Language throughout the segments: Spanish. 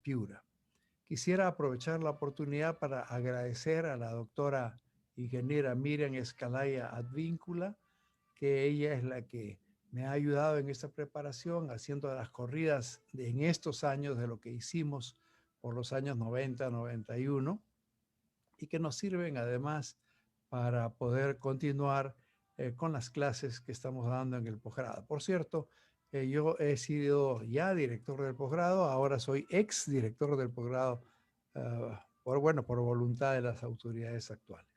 Piura. Quisiera aprovechar la oportunidad para agradecer a la doctora ingeniera Miriam Escalaya Advíncula, que ella es la que me ha ayudado en esta preparación, haciendo las corridas en estos años de lo que hicimos por los años 90, 91, y que nos sirven además para poder continuar con las clases que estamos dando en el posgrado. Por cierto, yo he sido ya director del posgrado, ahora soy ex director del posgrado, por voluntad de las autoridades actuales.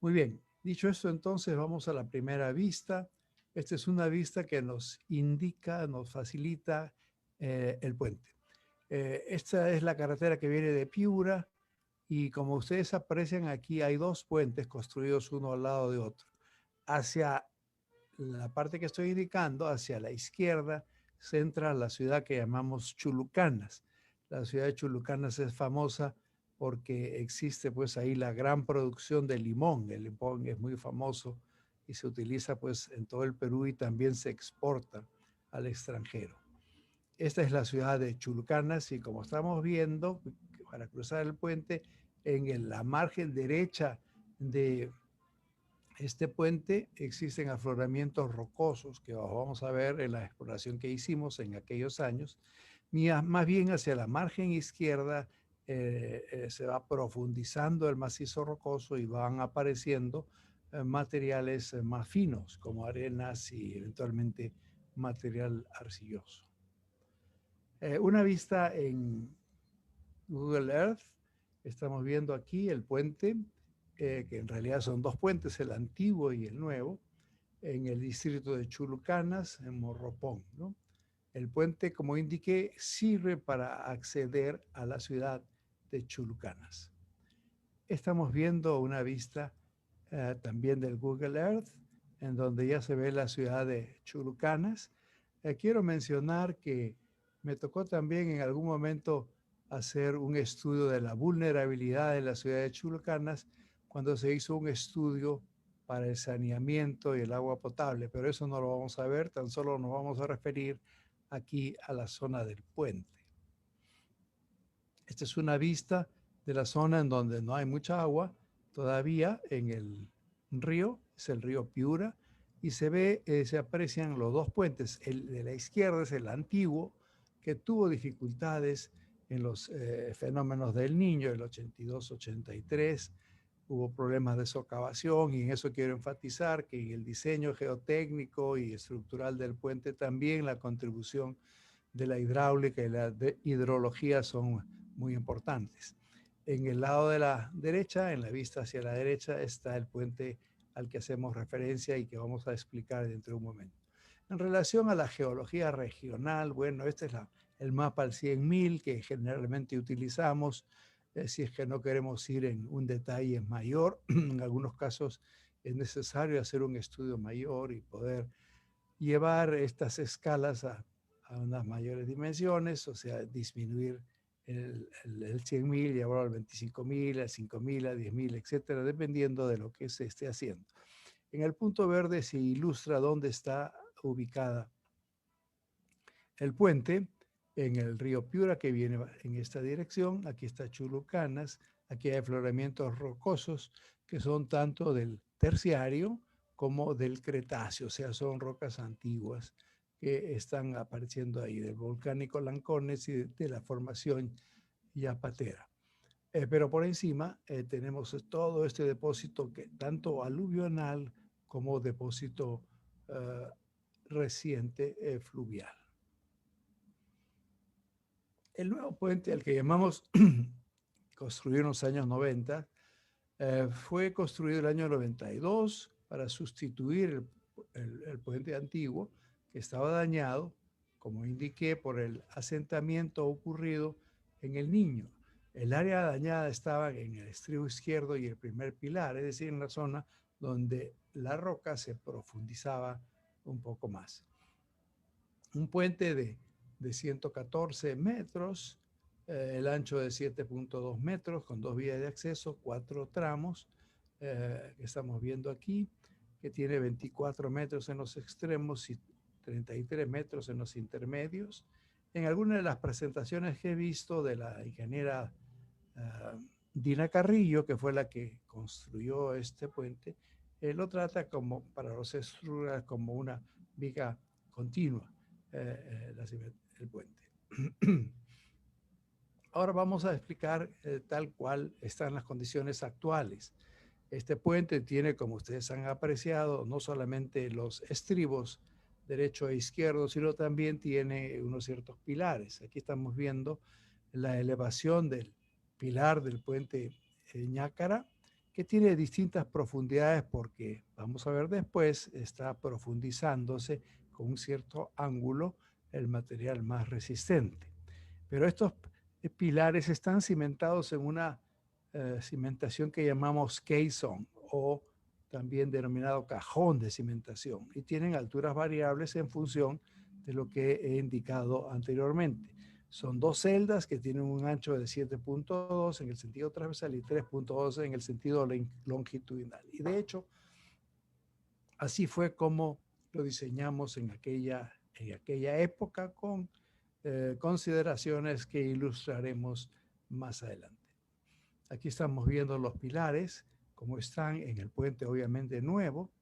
Muy bien, dicho esto, entonces vamos a la primera vista. Esta es una vista que nos indica, nos facilita el puente. Esta es la carretera que viene de Piura y como ustedes aprecian aquí hay dos puentes construidos uno al lado de otro. Hacia la parte que estoy indicando, hacia la izquierda, se entra a la ciudad que llamamos Chulucanas. La ciudad de Chulucanas es famosa porque existe pues ahí la gran producción de limón. El limón es muy famoso y se utiliza pues en todo el Perú y también se exporta al extranjero. Esta es la ciudad de Chulucanas y como estamos viendo, para cruzar el puente, en la margen derecha de este puente existen afloramientos rocosos que vamos a ver en la exploración que hicimos en aquellos años. Más bien hacia la margen izquierda se va profundizando el macizo rocoso y van apareciendo materiales más finos como arenas y eventualmente material arcilloso. Una vista en Google Earth, estamos viendo aquí el puente, que en realidad son dos puentes, el antiguo y el nuevo, en el distrito de Chulucanas, en Morropón, ¿no? El puente, como indiqué, sirve para acceder a la ciudad de Chulucanas. Estamos viendo una vista también del Google Earth, en donde ya se ve la ciudad de Chulucanas. Quiero mencionar que me tocó también en algún momento hacer un estudio de la vulnerabilidad de la ciudad de Chulucanas cuando se hizo un estudio para el saneamiento y el agua potable, pero eso no lo vamos a ver, tan solo nos vamos a referir aquí a la zona del puente. Esta es una vista de la zona en donde no hay mucha agua todavía en el río, es el río Piura, y se ve, se aprecian los dos puentes. El de la izquierda es el antiguo, que tuvo dificultades en los fenómenos del Niño, el 82-83, hubo problemas de socavación y en eso quiero enfatizar que en el diseño geotécnico y estructural del puente también la contribución de la hidráulica y la hidrología son muy importantes. En el lado de la derecha, en la vista hacia la derecha, está el puente al que hacemos referencia y que vamos a explicar dentro de un momento. En relación a la geología regional, bueno, este es el mapa al 100.000 que generalmente utilizamos si es que no queremos ir en un detalle mayor. En algunos casos es necesario hacer un estudio mayor y poder llevar estas escalas a unas mayores dimensiones, o sea, disminuir el 100.000, llevarlo al 25.000, al 5.000, a 10.000, etcétera, dependiendo de lo que se esté haciendo. En el punto verde se ilustra dónde está ubicada el puente, en el río Piura, que viene en esta dirección. Aquí está Chulucanas, aquí hay afloramientos rocosos que son tanto del terciario como del Cretáceo, o sea, son rocas antiguas que están apareciendo ahí, del volcánico Lancones y de la formación Yapatera. Pero por encima tenemos todo este depósito que tanto aluvional como depósito reciente fluvial. El nuevo puente, al que llamamos construido en los años 90, fue construido el año 92 para sustituir el puente antiguo que estaba dañado, como indiqué, por el asentamiento ocurrido en el Niño. El área dañada estaba en el estribo izquierdo y el primer pilar, es decir, en la zona donde la roca se profundizaba un poco más. Un puente de 114 metros, el ancho de 7.2 metros, con 2 vías de acceso, 4 tramos que estamos viendo aquí, que tiene 24 metros en los extremos y 33 metros en los intermedios. En algunas de las presentaciones que he visto de la ingeniera Dina Carrillo, que fue la que construyó este puente, lo trata como, para los estructuras, como una viga continua, el puente. Ahora vamos a explicar tal cual están las condiciones actuales. Este puente tiene, como ustedes han apreciado, no solamente los estribos derecho e izquierdo, sino también tiene unos ciertos pilares. Aquí estamos viendo la elevación del pilar del puente Ñácara, que tiene distintas profundidades porque, vamos a ver después, está profundizándose con un cierto ángulo el material más resistente. Pero estos pilares están cimentados en una cimentación que llamamos caisson o también denominado cajón de cimentación y tienen alturas variables en función de lo que he indicado anteriormente. Son dos celdas que tienen un ancho de 7.2 en el sentido transversal y 3.2 en el sentido longitudinal. Y de hecho, así fue como lo diseñamos en aquella época con consideraciones que ilustraremos más adelante. Aquí estamos viendo los pilares, como están en el puente obviamente nuevo.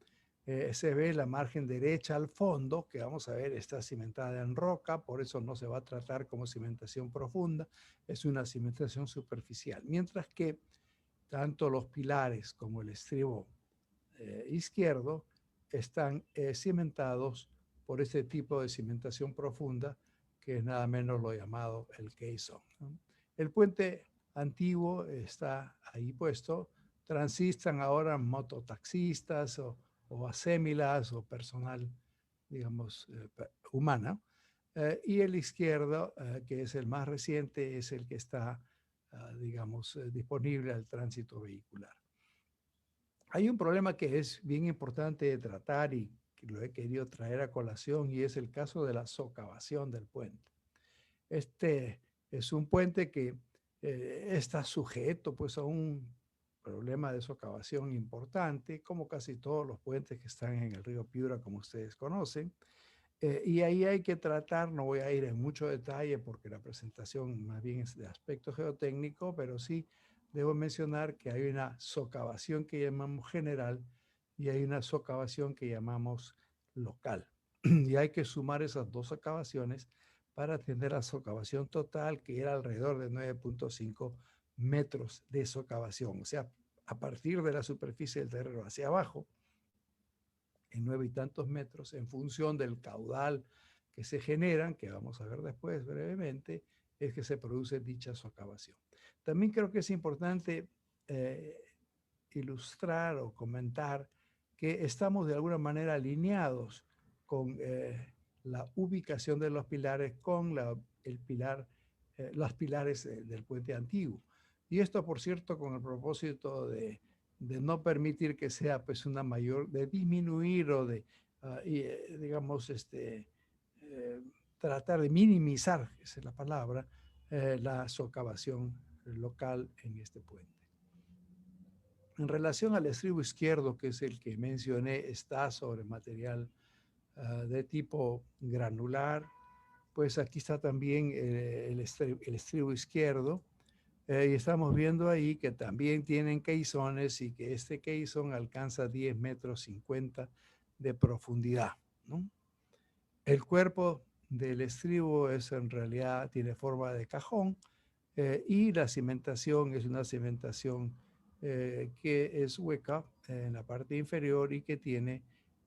Se ve la margen derecha al fondo, que vamos a ver está cimentada en roca, por eso no se va a tratar como cimentación profunda, es una cimentación superficial. Mientras que tanto los pilares como el estribo izquierdo están cimentados por este tipo de cimentación profunda, que es nada menos lo llamado el caisson, ¿no? El puente antiguo está ahí puesto, transitan ahora mototaxistas o asémilas o personal, digamos, humana. Y el izquierdo, que es el más reciente, es el que está, digamos, disponible al tránsito vehicular. Hay un problema que es bien importante de tratar y que lo he querido traer a colación y es el caso de la socavación del puente. Este es un puente que está sujeto pues a un problema de socavación importante, como casi todos los puentes que están en el río Piura, como ustedes conocen. Y ahí hay que tratar, no voy a ir en mucho detalle porque la presentación más bien es de aspecto geotécnico, pero sí debo mencionar que hay una socavación que llamamos general y hay una socavación que llamamos local. Y hay que sumar esas dos socavaciones para tener la socavación total, que era alrededor de 9.5 metros de socavación. O sea, a partir de la superficie del terreno hacia abajo, en 9 y tantos metros, en función del caudal que se generan, que vamos a ver después brevemente, es que se produce dicha socavación. También creo que es importante ilustrar o comentar que estamos de alguna manera alineados con la ubicación de los pilares con los pilares del puente antiguo. Y esto, por cierto, con el propósito de no permitir que sea pues una mayor, de disminuir o de, digamos, tratar de minimizar, esa es la palabra, la socavación local en este puente. En relación al estribo izquierdo, que es el que mencioné, está sobre material de tipo granular, pues aquí está también el estribo izquierdo, y estamos viendo ahí que también tienen caissones y que este caisson alcanza 10 metros 50 de profundidad, ¿no? El cuerpo del estribo es en realidad, tiene forma de cajón, y la cimentación es una cimentación que es hueca en la parte inferior y que tiene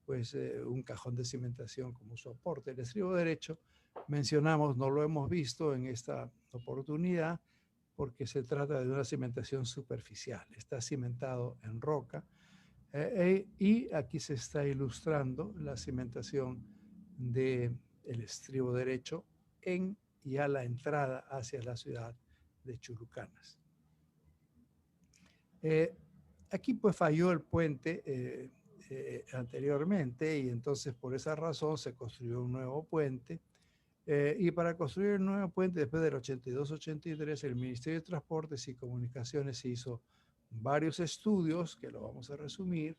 pues un cajón de cimentación como soporte. El estribo derecho, mencionamos, no lo hemos visto en esta oportunidad porque se trata de una cimentación superficial. Está cimentado en roca y aquí se está ilustrando la cimentación del estribo derecho en ya la entrada hacia la ciudad de Chulucanas. Aquí pues falló el puente anteriormente y entonces por esa razón se construyó un nuevo puente. Y para construir el nuevo puente después del 82-83, el Ministerio de Transportes y Comunicaciones hizo varios estudios, que lo vamos a resumir,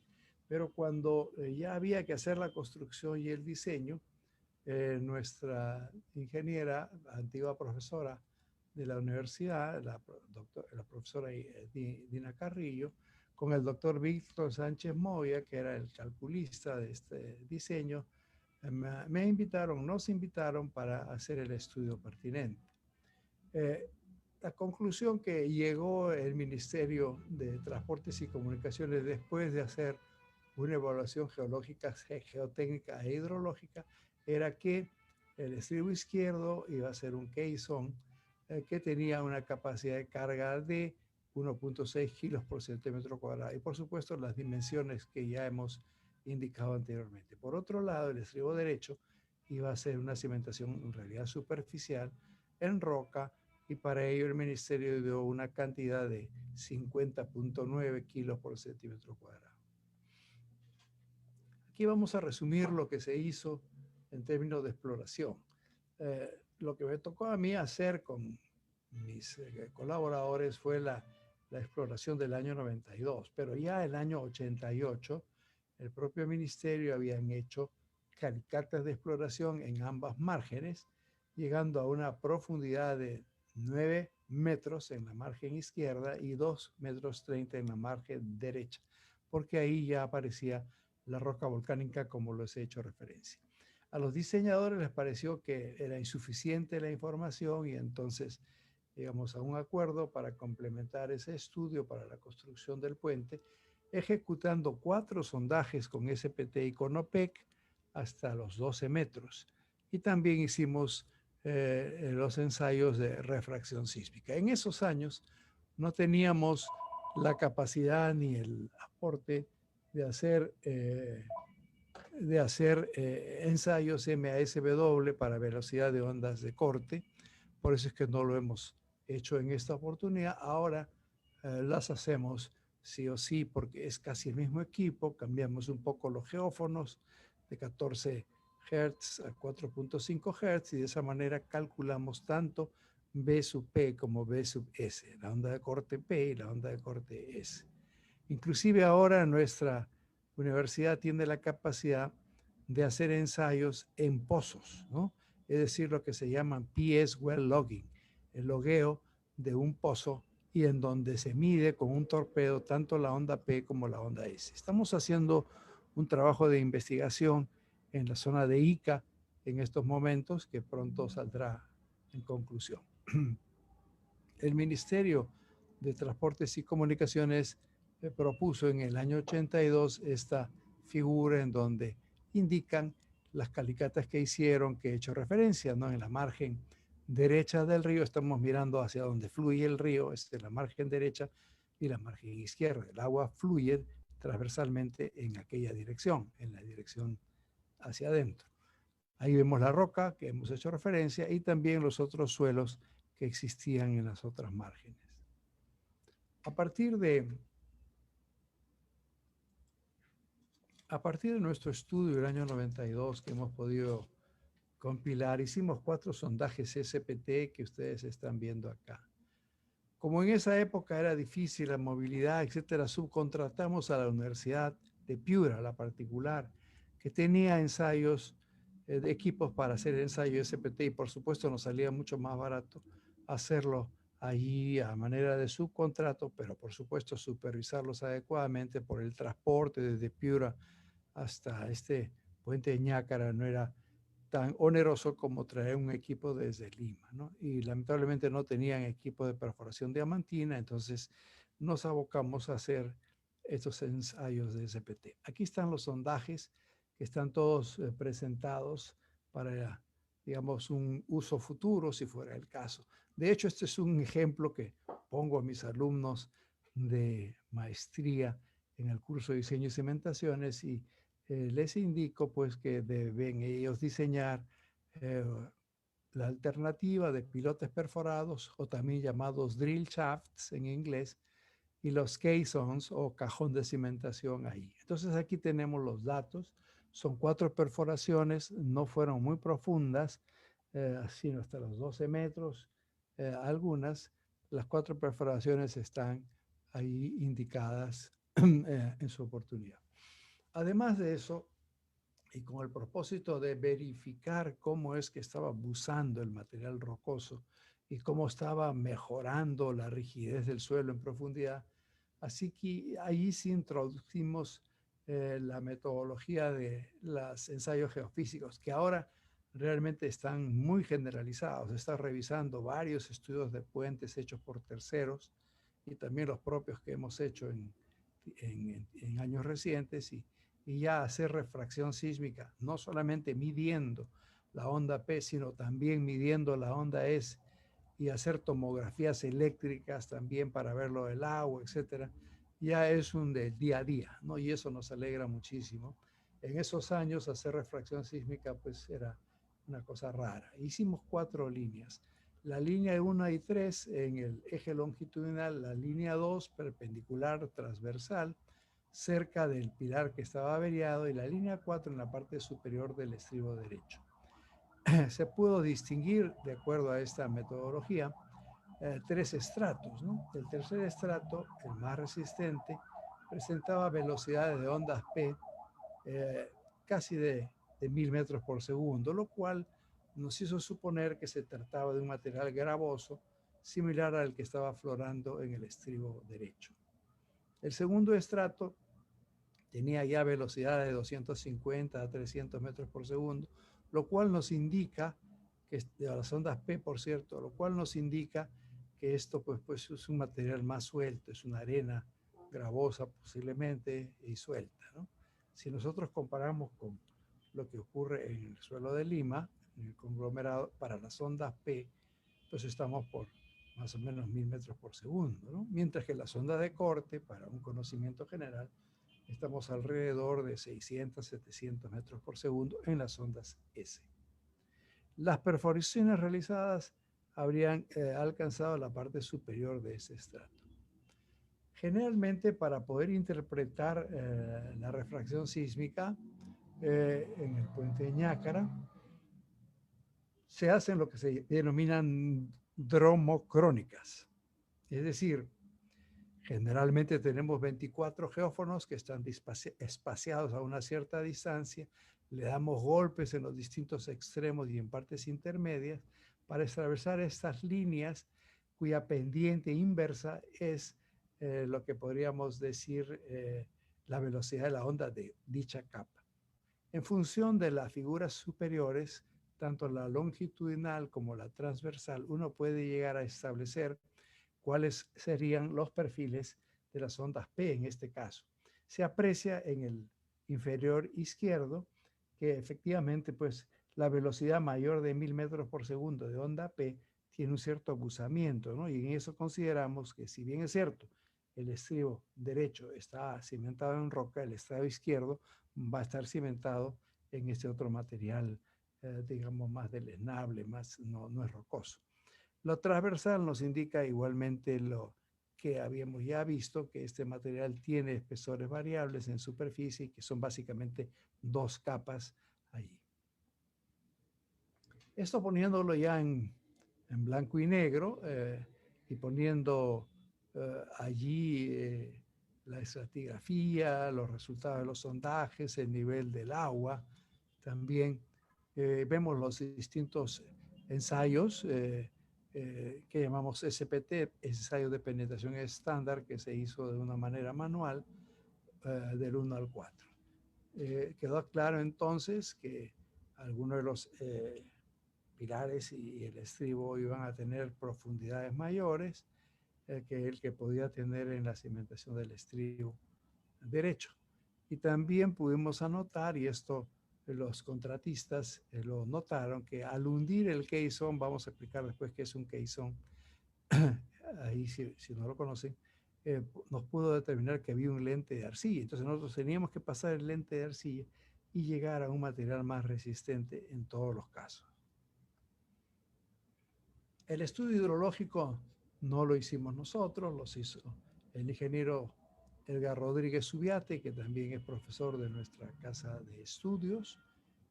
pero cuando ya había que hacer la construcción y el diseño, nuestra ingeniera, antigua profesora de la universidad, la profesora Dina Carrillo, con el doctor Víctor Sánchez Moya, que era el calculista de este diseño, me invitaron, nos invitaron para hacer el estudio pertinente. La conclusión que llegó el Ministerio de Transportes y Comunicaciones después de hacer una evaluación geológica, geotécnica e hidrológica era que el estribo izquierdo iba a ser un caisson que tenía una capacidad de carga de 1.6 kilos por centímetro cuadrado y por supuesto las dimensiones que ya hemos indicado anteriormente. Por otro lado, el estribo derecho iba a ser una cimentación en realidad superficial en roca y para ello el ministerio dio una cantidad de 50.9 kilos por centímetro cuadrado. Aquí vamos a resumir lo que se hizo en términos de exploración. Lo que me tocó a mí hacer con mis colaboradores fue la exploración del año 92, pero ya el año 88 el propio ministerio habían hecho calicatas de exploración en ambas márgenes, llegando a una profundidad de 9 metros en la margen izquierda y 2 metros 30 en la margen derecha, porque ahí ya aparecía la roca volcánica como les he hecho referencia. A los diseñadores les pareció que era insuficiente la información y entonces llegamos a un acuerdo para complementar ese estudio para la construcción del puente, ejecutando 4 sondajes con SPT y con OPEC hasta los 12 metros. Y también hicimos los ensayos de refracción sísmica. En esos años no teníamos la capacidad ni el aporte de hacer ensayos MASW para velocidad de ondas de corte. Por eso es que no lo hemos hecho en esta oportunidad. Ahora las hacemos sí o sí porque es casi el mismo equipo. Cambiamos un poco los geófonos de 14 Hz a 4.5 Hz y de esa manera calculamos tanto B sub P como B sub S, la onda de corte P y la onda de corte S. Inclusive ahora nuestra universidad tiene la capacidad de hacer ensayos en pozos, ¿no? Es decir, lo que se llama PS well logging, el logueo de un pozo y en donde se mide con un torpedo tanto la onda P como la onda S. Estamos haciendo un trabajo de investigación en la zona de Ica en estos momentos que pronto saldrá en conclusión. El Ministerio de Transportes y Comunicaciones propuso en el año 82 esta figura en donde indican las calicatas que hicieron, que he hecho referencia, ¿no? En la margen derecha del río estamos mirando hacia donde fluye el río, es la margen derecha y la margen izquierda. El agua fluye transversalmente en aquella dirección, en la dirección hacia adentro. Ahí vemos la roca que hemos hecho referencia y también los otros suelos que existían en las otras márgenes. A partir de nuestro estudio del año 92 que hemos podido compilar, hicimos 4 sondajes SPT que ustedes están viendo acá. Como en esa época era difícil la movilidad, etcétera, subcontratamos a la Universidad de Piura, la particular, que tenía ensayos de equipos para hacer ensayo SPT y por supuesto nos salía mucho más barato hacerlo allí a manera de subcontrato, pero por supuesto supervisarlos adecuadamente por el transporte desde Piura hasta este puente de Ñácara no era tan oneroso como traer un equipo desde Lima, ¿no? Y lamentablemente no tenían equipo de perforación diamantina, entonces nos abocamos a hacer estos ensayos de SPT. Aquí están los sondajes que están todos presentados para, digamos, un uso futuro, si fuera el caso. De hecho, este es un ejemplo que pongo a mis alumnos de maestría en el curso de diseño y cimentaciones y les indico pues que deben ellos diseñar la alternativa de pilotes perforados o también llamados drill shafts en inglés y los caissons o cajón de cimentación ahí. Entonces aquí tenemos los datos. Son 4 perforaciones, no fueron muy profundas, sino hasta los 12 metros. Algunas, las 4 perforaciones están ahí indicadas en su oportunidad. Además de eso, y con el propósito de verificar cómo es que estaba buzando el material rocoso y cómo estaba mejorando la rigidez del suelo en profundidad. Así que ahí sí introducimos la metodología de los ensayos geofísicos, que ahora realmente están muy generalizados. Se está revisando varios estudios de puentes hechos por terceros y también los propios que hemos hecho en años recientes y ya hacer refracción sísmica, no solamente midiendo la onda P, sino también midiendo la onda S y hacer tomografías eléctricas también para ver lo del agua, etcétera, ya es un del día a día, ¿no? Y eso nos alegra muchísimo. En esos años hacer refracción sísmica pues era una cosa rara. Hicimos 4 líneas. La línea 1 y 3 en el eje longitudinal, la línea 2 perpendicular transversal cerca del pilar que estaba averiado y la línea 4 en la parte superior del estribo derecho. Se pudo distinguir, de acuerdo a esta metodología, 3 estratos, ¿no? El tercer estrato, el más resistente, presentaba velocidades de ondas P eh, casi de 1000 metros por segundo, lo cual nos hizo suponer que se trataba de un material gravoso similar al que estaba aflorando en el estribo derecho. El segundo estrato tenía ya velocidades de 250 a 300 metros por segundo, lo cual nos indica que de las ondas P, por cierto, lo cual nos indica que esto pues es un material más suelto, es una arena gravosa posiblemente y suelta, ¿no? Si nosotros comparamos con lo que ocurre en el suelo de Lima, en el conglomerado, para las ondas P, pues estamos por más o menos 1000 metros por segundo, ¿no? Mientras que las ondas de corte, para un conocimiento general, estamos alrededor de 600, 700 metros por segundo en las ondas S. Las perforaciones realizadas habrían alcanzado la parte superior de ese estrato. Generalmente, para poder interpretar la refracción sísmica en el puente de Ñácara, se hacen lo que se denominan dromocrónicas. Es decir, generalmente tenemos 24 geófonos que están espaciados a una cierta distancia. Le damos golpes en los distintos extremos y en partes intermedias para atravesar estas líneas cuya pendiente inversa es lo que podríamos decir la velocidad de la onda de dicha capa. En función de las figuras superiores, tanto la longitudinal como la transversal, uno puede llegar a establecer cuáles serían los perfiles de las ondas P en este caso. Se aprecia en el inferior izquierdo que efectivamente pues la velocidad mayor de 1000 metros por segundo de onda P tiene un cierto abusamiento, ¿no? Y en eso consideramos que si bien es cierto, el estribo derecho está cimentado en roca, el estribo izquierdo va a estar cimentado en este otro material, digamos, más deleznable, más, no es rocoso. Lo transversal nos indica igualmente lo que habíamos ya visto, que este material tiene espesores variables en superficie, que son básicamente 2 capas allí. Esto poniéndolo ya en blanco y negro y poniendo allí la estratigrafía, los resultados de los sondajes, el nivel del agua. También vemos los distintos ensayos que llamamos SPT, ensayo de penetración estándar, que se hizo de una manera manual del 1 al 4. Quedó claro entonces que algunos de los pilares y el estribo iban a tener profundidades mayores que el que podía tener en la cimentación del estribo derecho. Y también pudimos anotar, y esto los contratistas lo notaron, que al hundir el caisson, vamos a explicar después qué es un caisson, ahí si no lo conocen, nos pudo determinar que había un lente de arcilla. Entonces nosotros teníamos que pasar el lente de arcilla y llegar a un material más resistente en todos los casos. El estudio hidrológico no lo hicimos nosotros, lo hizo el ingeniero Edgar Rodríguez Subiate, que también es profesor de nuestra casa de estudios,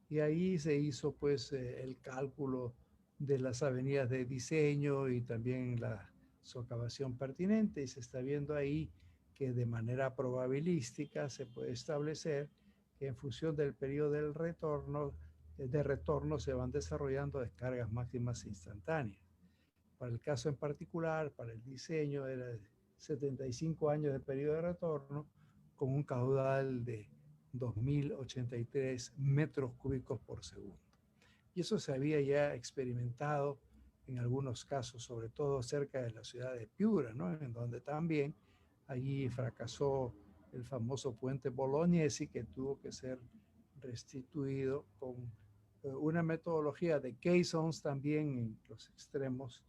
y ahí se hizo pues el cálculo de las avenidas de diseño y también la socavación pertinente, y se está viendo ahí que de manera probabilística se puede establecer que en función del periodo de retorno se van desarrollando descargas máximas instantáneas. Para el caso en particular, para el diseño, era 75 años de periodo de retorno con un caudal de 2.083 metros cúbicos por segundo. Y eso se había ya experimentado en algunos casos, sobre todo cerca de la ciudad de Piura, ¿no? En donde también allí fracasó el famoso puente Bolognesi, que tuvo que ser restituido con una metodología de caissons también en los extremos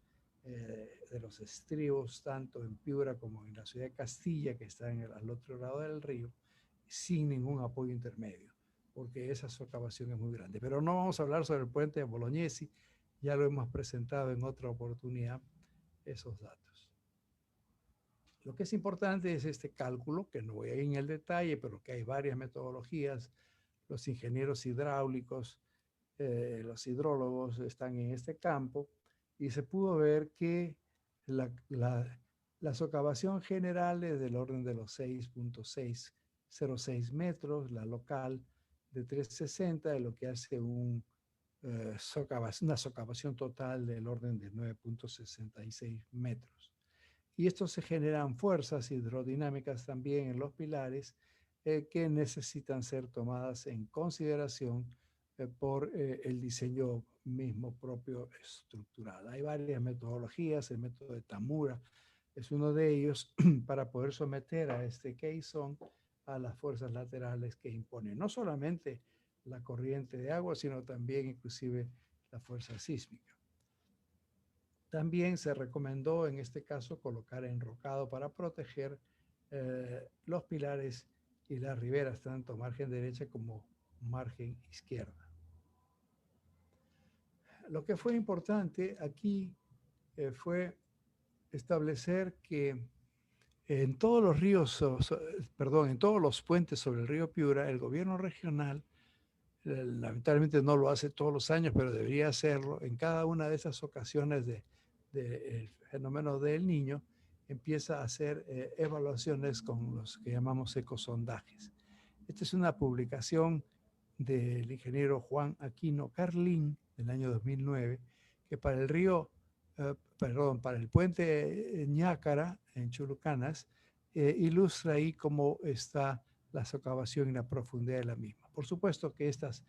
de los estribos, tanto en Piura como en la ciudad de Castilla, que está al otro lado del río, sin ningún apoyo intermedio, porque esa socavación es muy grande. Pero no vamos a hablar sobre el puente de Bolognesi, ya lo hemos presentado en otra oportunidad, esos datos. Lo que es importante es este cálculo, que no voy a ir en el detalle, pero que hay varias metodologías. Los ingenieros hidráulicos, los hidrólogos están en este campo, y se pudo ver que la socavación general es del orden de los 6.606 metros, la local de 360, lo que hace una socavación total del orden de 9.66 metros. Y esto se generan fuerzas hidrodinámicas también en los pilares que necesitan ser tomadas en consideración por el diseño mismo propio estructural. Hay varias metodologías, el método de Tamura es uno de ellos para poder someter a este caisson a las fuerzas laterales que impone no solamente la corriente de agua, sino también inclusive la fuerza sísmica. También se recomendó en este caso colocar enrocado para proteger los pilares y las riberas, tanto margen derecha como margen izquierda. Lo que fue importante aquí fue establecer que en todos los ríos, en todos los puentes sobre el río Piura, el gobierno regional, lamentablemente no lo hace todos los años, pero debería hacerlo, en cada una de esas ocasiones del fenómeno del Niño, empieza a hacer evaluaciones con los que llamamos ecosondajes. Esta es una publicación del ingeniero Juan Aquino Carlín del año 2009, que para el río, para el puente Ñácara en Chulucanas, ilustra ahí cómo está la socavación y la profundidad de la misma. Por supuesto que estas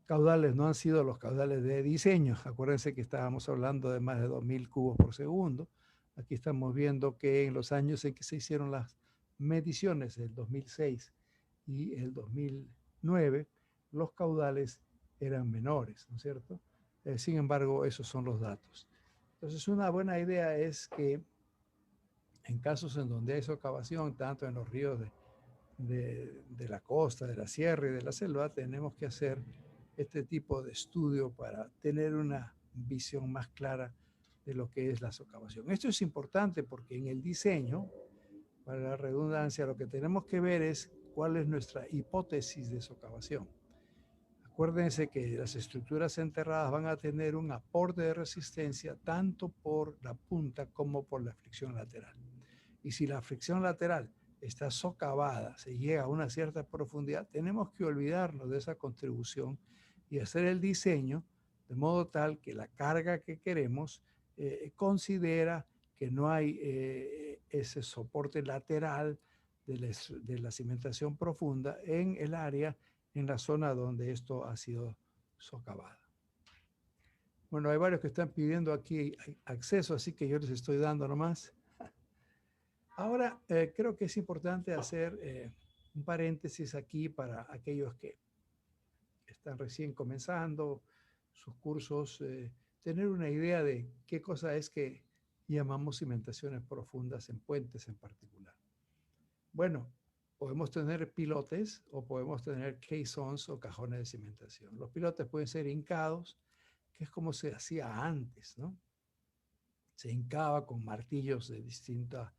caudales no han sido los caudales de diseño. Acuérdense que estábamos hablando de más de 2.000 cubos por segundo. Aquí estamos viendo que en los años en que se hicieron las mediciones, el 2006 y el 2009, los caudales eran menores, ¿no es cierto? Sin embargo, esos son los datos. Entonces, una buena idea es que en casos en donde hay socavación, tanto en los ríos de la costa, de la sierra y de la selva, tenemos que hacer este tipo de estudio para tener una visión más clara de lo que es la socavación. Esto es importante porque en el diseño, para la redundancia, lo que tenemos que ver es cuál es nuestra hipótesis de socavación. Acuérdense que las estructuras enterradas van a tener un aporte de resistencia tanto por la punta como por la fricción lateral. Y si la fricción lateral está socavada, se llega a una cierta profundidad, tenemos que olvidarnos de esa contribución y hacer el diseño de modo tal que la carga que queremos considera que no hay ese soporte lateral de la cimentación profunda en el área, en la zona donde esto ha sido socavado. Bueno, hay varios que están pidiendo aquí acceso, así que yo les estoy dando nomás. Ahora, creo que es importante hacer un paréntesis aquí para aquellos que están recién comenzando sus cursos, tener una idea de qué cosa es que llamamos cimentaciones profundas en puentes en particular. Bueno, podemos tener pilotes o podemos tener caissons o cajones de cimentación. Los pilotes pueden ser hincados, que es como se hacía antes, ¿no? Se hincaba con martillos de distinta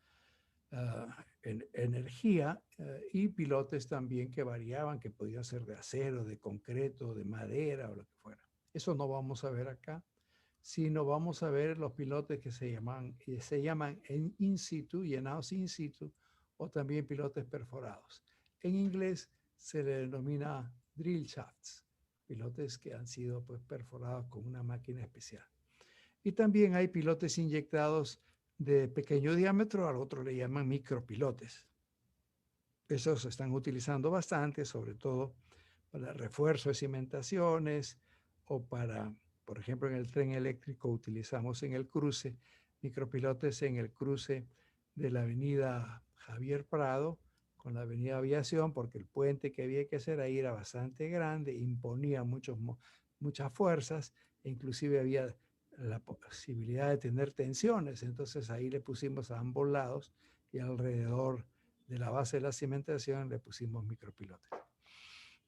energía y pilotes también que variaban, que podían ser de acero, de concreto, de madera o lo que fuera. Eso no vamos a ver acá, sino vamos a ver los pilotes que se llaman in situ, llenados in situ, o también pilotes perforados. En inglés se le denomina drill shafts, pilotes que han sido pues, perforados con una máquina especial. Y también hay pilotes inyectados de pequeño diámetro, al otro le llaman micropilotes. Esos se están utilizando bastante, sobre todo para refuerzo de cimentaciones o para, por ejemplo, en el tren eléctrico utilizamos en el cruce, micropilotes en el cruce de la avenida Javier Prado con la avenida Aviación, porque el puente que había que hacer ahí era bastante grande, imponía muchas fuerzas, e inclusive había la posibilidad de tener tensiones, entonces ahí le pusimos a ambos lados y alrededor de la base de la cimentación le pusimos micropilotes.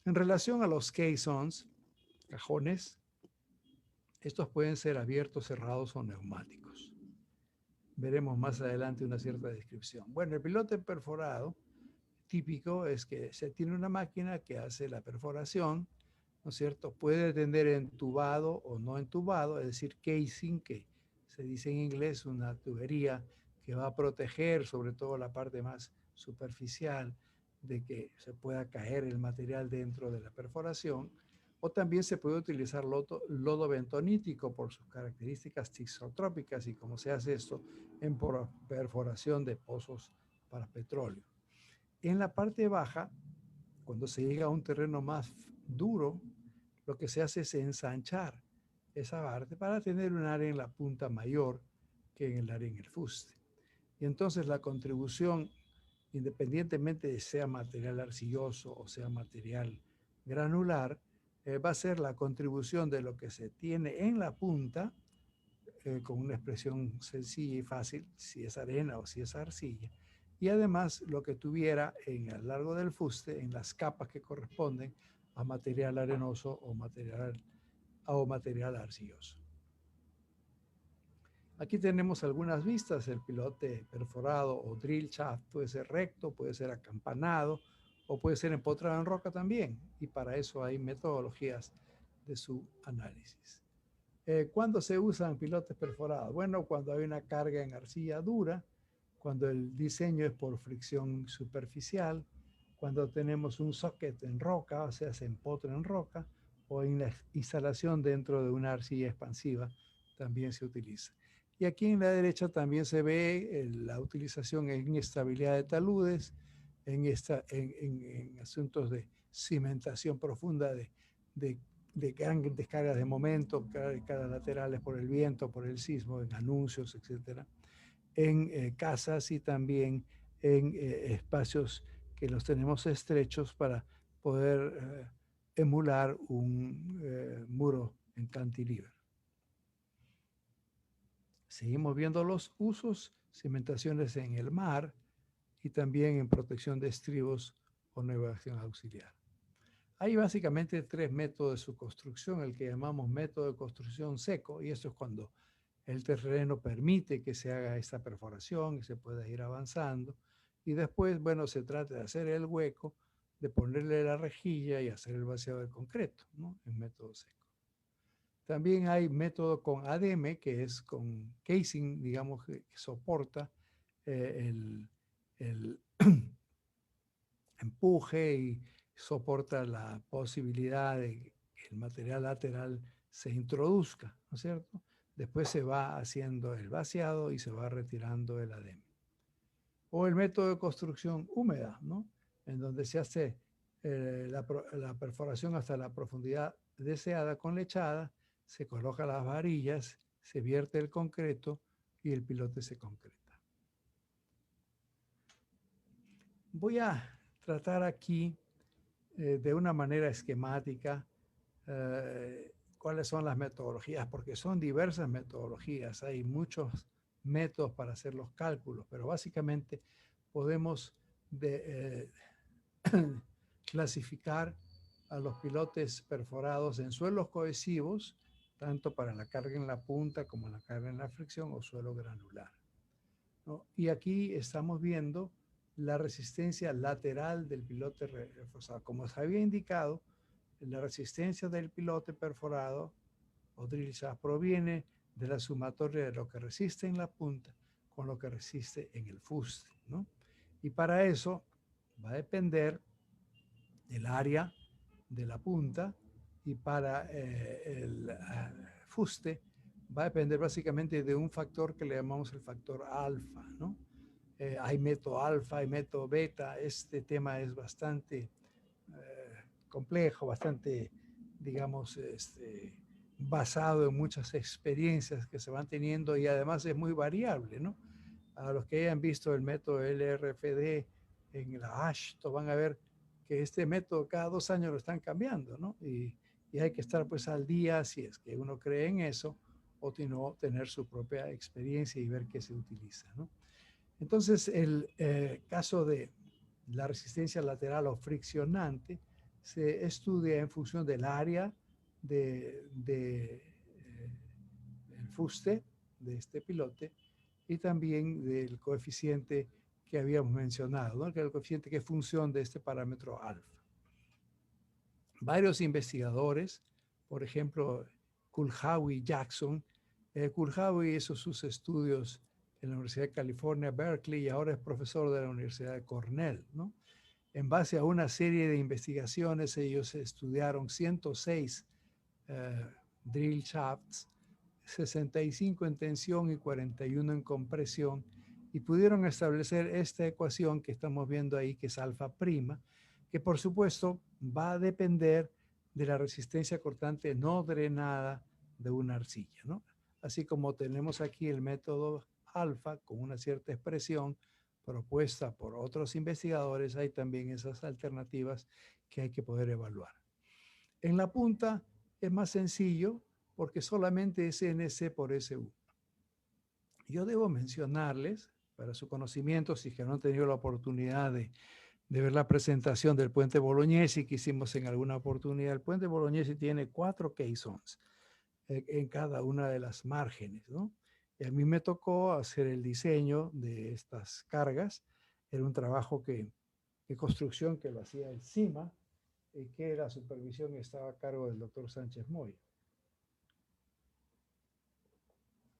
En relación a los caissons, cajones, estos pueden ser abiertos, cerrados o neumáticos. Veremos más adelante una cierta descripción. Bueno, el pilote perforado típico es que se tiene una máquina que hace la perforación, ¿no es cierto? Puede tener entubado o no entubado, es decir, casing, que se dice en inglés, una tubería que va a proteger sobre todo la parte más superficial de que se pueda caer el material dentro de la perforación, o también se puede utilizar lodo bentonítico por sus características tisotrópicas y cómo se hace esto en perforación de pozos para petróleo. En la parte baja, cuando se llega a un terreno más duro, lo que se hace es ensanchar esa parte para tener un área en la punta mayor que en el área en el fuste. Y entonces la contribución, independientemente de sea material arcilloso o sea material granular, va a ser la contribución de lo que se tiene en la punta, con una expresión sencilla y fácil, si es arena o si es arcilla, y además lo que tuviera en a lo largo del fuste, en las capas que corresponden a material arenoso o material arcilloso. Aquí tenemos algunas vistas. El pilote perforado o drill shaft puede ser recto, puede ser acampanado o puede ser empotrado en roca también, y para eso hay metodologías de su análisis. ¿Cuándo se usan pilotes perforados? Bueno, cuando hay una carga en arcilla dura, cuando el diseño es por fricción superficial, cuando tenemos un socket en roca, o sea, se empotra en roca, o en la instalación dentro de una arcilla expansiva, también se utiliza. Y aquí en la derecha también se ve la utilización en estabilidad de taludes, en asuntos de cimentación profunda de grandes descargas de momento, cargas laterales por el viento, por el sismo, en anuncios, etcétera, en casas y también en espacios que los tenemos estrechos para poder emular un muro en cantilever. Seguimos viendo los usos, cimentaciones en el mar y también en protección de estribos o navegación auxiliar. Hay básicamente tres métodos de su construcción, el que llamamos método de construcción seco, y eso es cuando el terreno permite que se haga esta perforación y se pueda ir avanzando. Y después, bueno, se trata de hacer el hueco, de ponerle la rejilla y hacer el vaciado de concreto, ¿no? En método seco. También hay método con ADM, que es con casing, digamos, que soporta el empuje y soporta la posibilidad de que el material lateral se introduzca, ¿no es cierto? Después se va haciendo el vaciado y se va retirando el ADM. O el método de construcción húmeda, ¿no? En donde se hace la perforación hasta la profundidad deseada con lechada, se colocan las varillas, se vierte el concreto y el pilote se concreta. Voy a tratar aquí de una manera esquemática cuáles son las metodologías, porque son diversas metodologías, hay muchos métodos para hacer los cálculos, pero básicamente podemos clasificar a los pilotes perforados en suelos cohesivos, tanto para la carga en la punta como la carga en la fricción, o suelo granular, ¿no? Y aquí estamos viendo la resistencia lateral del pilote reforzado. Como se había indicado, la resistencia del pilote perforado o drill shaft proviene de la sumatoria de lo que resiste en la punta con lo que resiste en el fuste, ¿no? Y para eso va a depender el área de la punta, y para el fuste va a depender básicamente de un factor que le llamamos el factor alfa, ¿no? Hay método alfa, hay método beta. Este tema es bastante complejo, bastante, digamos, basado en muchas experiencias que se van teniendo, y además es muy variable, ¿no? A los que hayan visto el método LRFD en la AASHTO van a ver que este método cada 2 años lo están cambiando, ¿no? Y hay que estar pues al día si es que uno cree en eso, o si no, tener su propia experiencia y ver qué se utiliza, ¿no? Entonces, el caso de la resistencia lateral o friccionante se estudia en función del área el fuste de este pilote, y también del coeficiente que habíamos mencionado, ¿no? Que es el coeficiente que es función de este parámetro alfa. Varios investigadores, por ejemplo, Kulhawi y Jackson. Kulhawi hizo sus estudios en la Universidad de California, Berkeley, y ahora es profesor de la Universidad de Cornell, ¿no? En base a una serie de investigaciones, ellos estudiaron 106 drill shafts, 65 en tensión y 41 en compresión, y pudieron establecer esta ecuación que estamos viendo ahí, que es alfa prima, que por supuesto va a depender de la resistencia cortante no drenada de una arcilla, ¿no? Así como tenemos aquí el método alfa con una cierta expresión propuesta por otros investigadores, hay también esas alternativas que hay que poder evaluar. En la punta es más sencillo porque solamente es NC por SU. Yo debo mencionarles, para su conocimiento, si que no han tenido la oportunidad de ver la presentación del puente Bolognesi que hicimos en alguna oportunidad, el puente Bolognesi tiene 4 caissons en cada una de las márgenes, ¿no? Y a mí me tocó hacer el diseño de estas cargas. Era un trabajo de construcción que lo hacía encima, y que la supervisión estaba a cargo del doctor Sánchez Moya.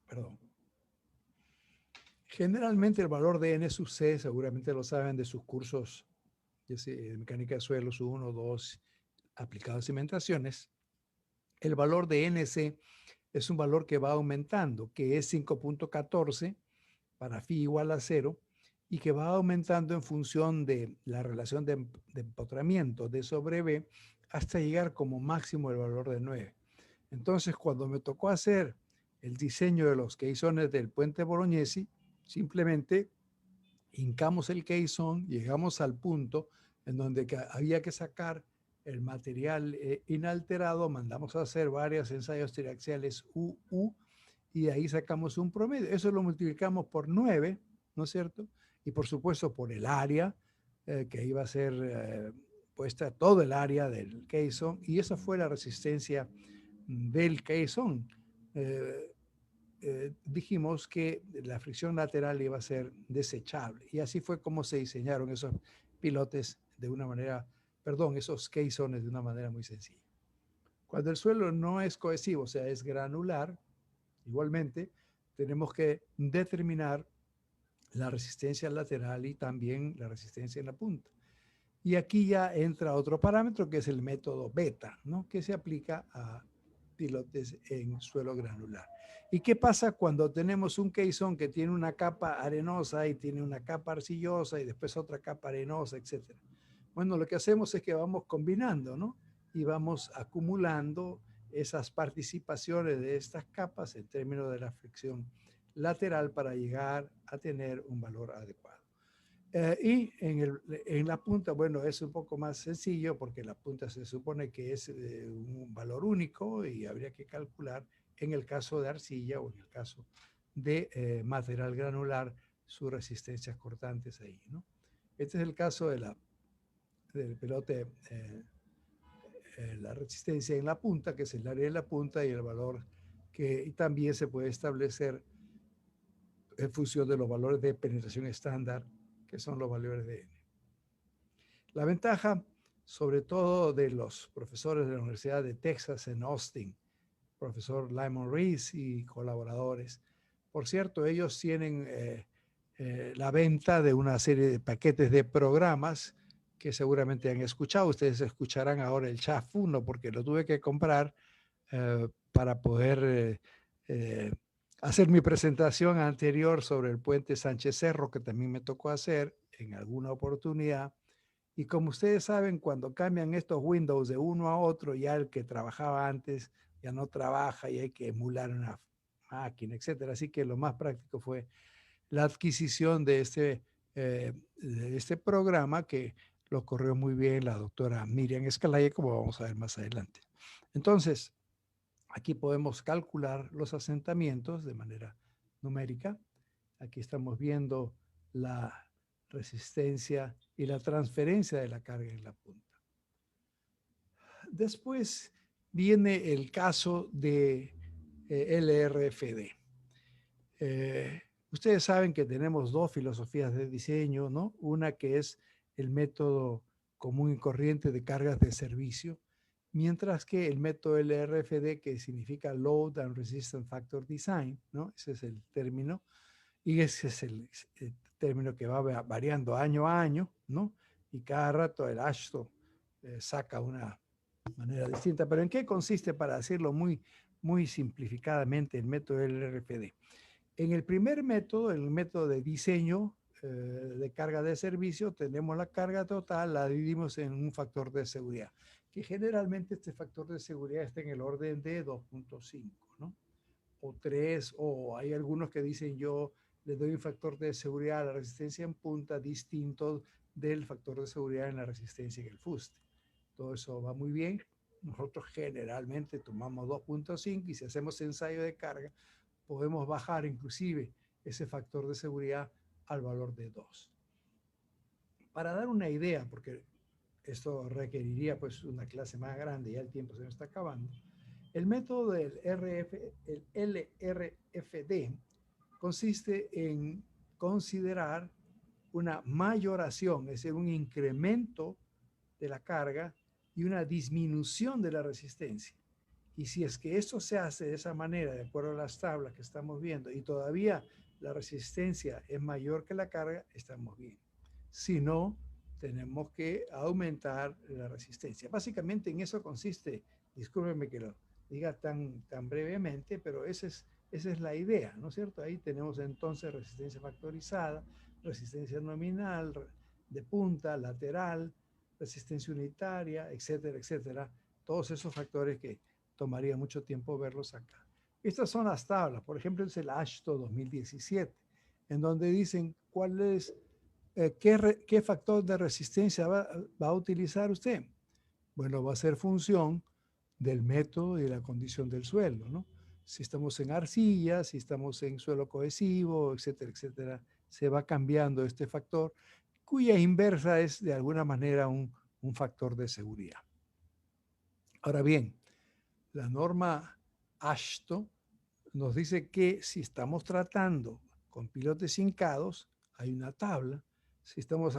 Perdón. Generalmente el valor de N sub C, seguramente lo saben de sus cursos de mecánica de suelos 1, 2, aplicado a cimentaciones. El valor de NC es un valor que va aumentando, que es 5.14 para phi igual a 0, y que va aumentando en función de la relación de empotramiento D sobre B hasta llegar como máximo el valor de 9. Entonces, cuando me tocó hacer el diseño de los caissones del puente Bolognesi, simplemente hincamos el caisson, llegamos al punto en donde había que sacar el material inalterado, mandamos a hacer varios ensayos triaxiales UU, y ahí sacamos un promedio. Eso lo multiplicamos por 9, ¿no es cierto? Y por supuesto por el área que iba a ser puesta, todo el área del caisson, y esa fue la resistencia del caisson. Dijimos que la fricción lateral iba a ser desechable, y así fue como se diseñaron esos pilotes de una manera, perdón, esos caissones de una manera muy sencilla. Cuando el suelo no es cohesivo, o sea, es granular, igualmente tenemos que determinar la resistencia lateral y también la resistencia en la punta. Y aquí ya entra otro parámetro, que es el método beta, ¿no? Que se aplica a pilotes en suelo granular. ¿Y qué pasa cuando tenemos un caisson que tiene una capa arenosa y tiene una capa arcillosa y después otra capa arenosa, etcétera? Bueno, lo que hacemos es que vamos combinando, ¿no? Y vamos acumulando esas participaciones de estas capas en términos de la fricción lateral para llegar a tener un valor adecuado. Y en la punta, bueno, es un poco más sencillo porque la punta se supone que es un valor único, y habría que calcular en el caso de arcilla o en el caso de material granular sus resistencias cortantes ahí, ¿no? Este es el caso del pelote, la resistencia en la punta, que es el área de la punta, y el valor que también se puede establecer en función de los valores de penetración estándar, que son los valores de N. La ventaja, sobre todo de los profesores de la Universidad de Texas en Austin, profesor Lyman Reese y colaboradores, por cierto, ellos tienen la venta de una serie de paquetes de programas que seguramente han escuchado. Ustedes escucharán ahora el CHAF 1 porque lo tuve que comprar para poder hacer mi presentación anterior sobre el puente Sánchez Cerro, que también me tocó hacer en alguna oportunidad. Y como ustedes saben, cuando cambian estos Windows de uno a otro, ya el que trabajaba antes ya no trabaja y hay que emular una máquina, etcétera. Así que lo más práctico fue la adquisición de este programa que lo corrió muy bien la doctora Miriam Escalaya, como vamos a ver más adelante. Entonces, aquí podemos calcular los asentamientos de manera numérica. Aquí estamos viendo la resistencia y la transferencia de la carga en la punta. Después viene el caso de LRFD. Ustedes saben que tenemos dos filosofías de diseño, ¿no? Una que es el método común y corriente de cargas de servicio, mientras que el método LRFD, que significa Load and Resistance Factor Design, ¿no? Ese es el término, y ese es el término que va variando año a año, ¿no? Y cada rato el AASHTO saca una manera distinta. Pero ¿en qué consiste, para decirlo muy simplificadamente, el método LRFD? En el primer método, el método de diseño de carga de servicio, tenemos la carga total, la dividimos en un factor de seguridad, que generalmente este factor de seguridad está en el orden de 2.5, ¿no? O 3, o hay algunos que dicen yo le doy un factor de seguridad a la resistencia en punta distinto del factor de seguridad en la resistencia en el fuste. Todo eso va muy bien. Nosotros generalmente tomamos 2.5 y si hacemos ensayo de carga, podemos bajar inclusive ese factor de seguridad al valor de 2. Para dar una idea, porque esto requeriría pues una clase más grande, ya el tiempo se nos está acabando, el método del el LRFD consiste en considerar una mayoración, es decir, un incremento de la carga y una disminución de la resistencia. Y si es que esto se hace de esa manera, de acuerdo a las tablas que estamos viendo, y todavía la resistencia es mayor que la carga, estamos bien. Si no, tenemos que aumentar la resistencia. Básicamente en eso consiste, discúlpenme que lo diga tan brevemente, pero esa es la idea, ¿no es cierto? Ahí tenemos entonces resistencia factorizada, resistencia nominal, de punta, lateral, resistencia unitaria, etcétera, etcétera. Todos esos factores que tomaría mucho tiempo verlos acá. Estas son las tablas, por ejemplo, es el AASHTO 2017, en donde dicen cuál es, qué factor de resistencia va a utilizar usted. Bueno, va a ser función del método y de la condición del suelo, ¿no? Si estamos en arcilla, si estamos en suelo cohesivo, etcétera, etcétera, se va cambiando este factor, cuya inversa es de alguna manera un factor de seguridad. Ahora bien, la norma AASHTO nos dice que si estamos tratando con pilotes hincados, hay una tabla. Si estamos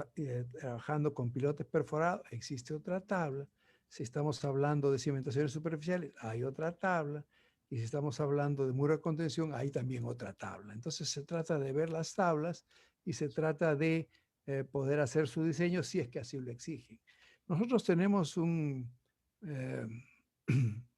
trabajando con pilotes perforados, existe otra tabla. Si estamos hablando de cimentaciones superficiales, hay otra tabla. Y si estamos hablando de muro de contención, hay también otra tabla. Entonces se trata de ver las tablas y se trata de poder hacer su diseño si es que así lo exigen. Nosotros tenemos un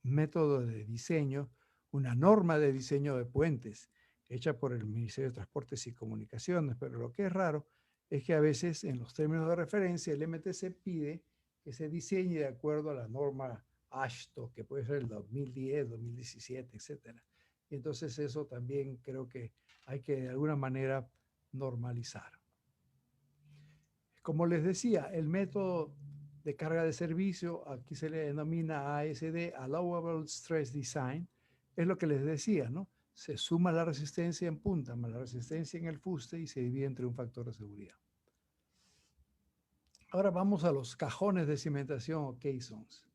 método de diseño, una norma de diseño de puentes hecha por el Ministerio de Transportes y Comunicaciones, pero lo que es raro es que a veces en los términos de referencia el MTC pide que se diseñe de acuerdo a la norma AASHTO, que puede ser el 2010, 2017, etcétera. Y entonces eso también creo que hay que de alguna manera normalizar. Como les decía, el método de carga de servicio, aquí se le denomina ASD, Allowable Stress Design, es lo que les decía, ¿no? Se suma la resistencia en punta más la resistencia en el fuste y se divide entre un factor de seguridad. Ahora vamos a los cajones de cimentación o caissons.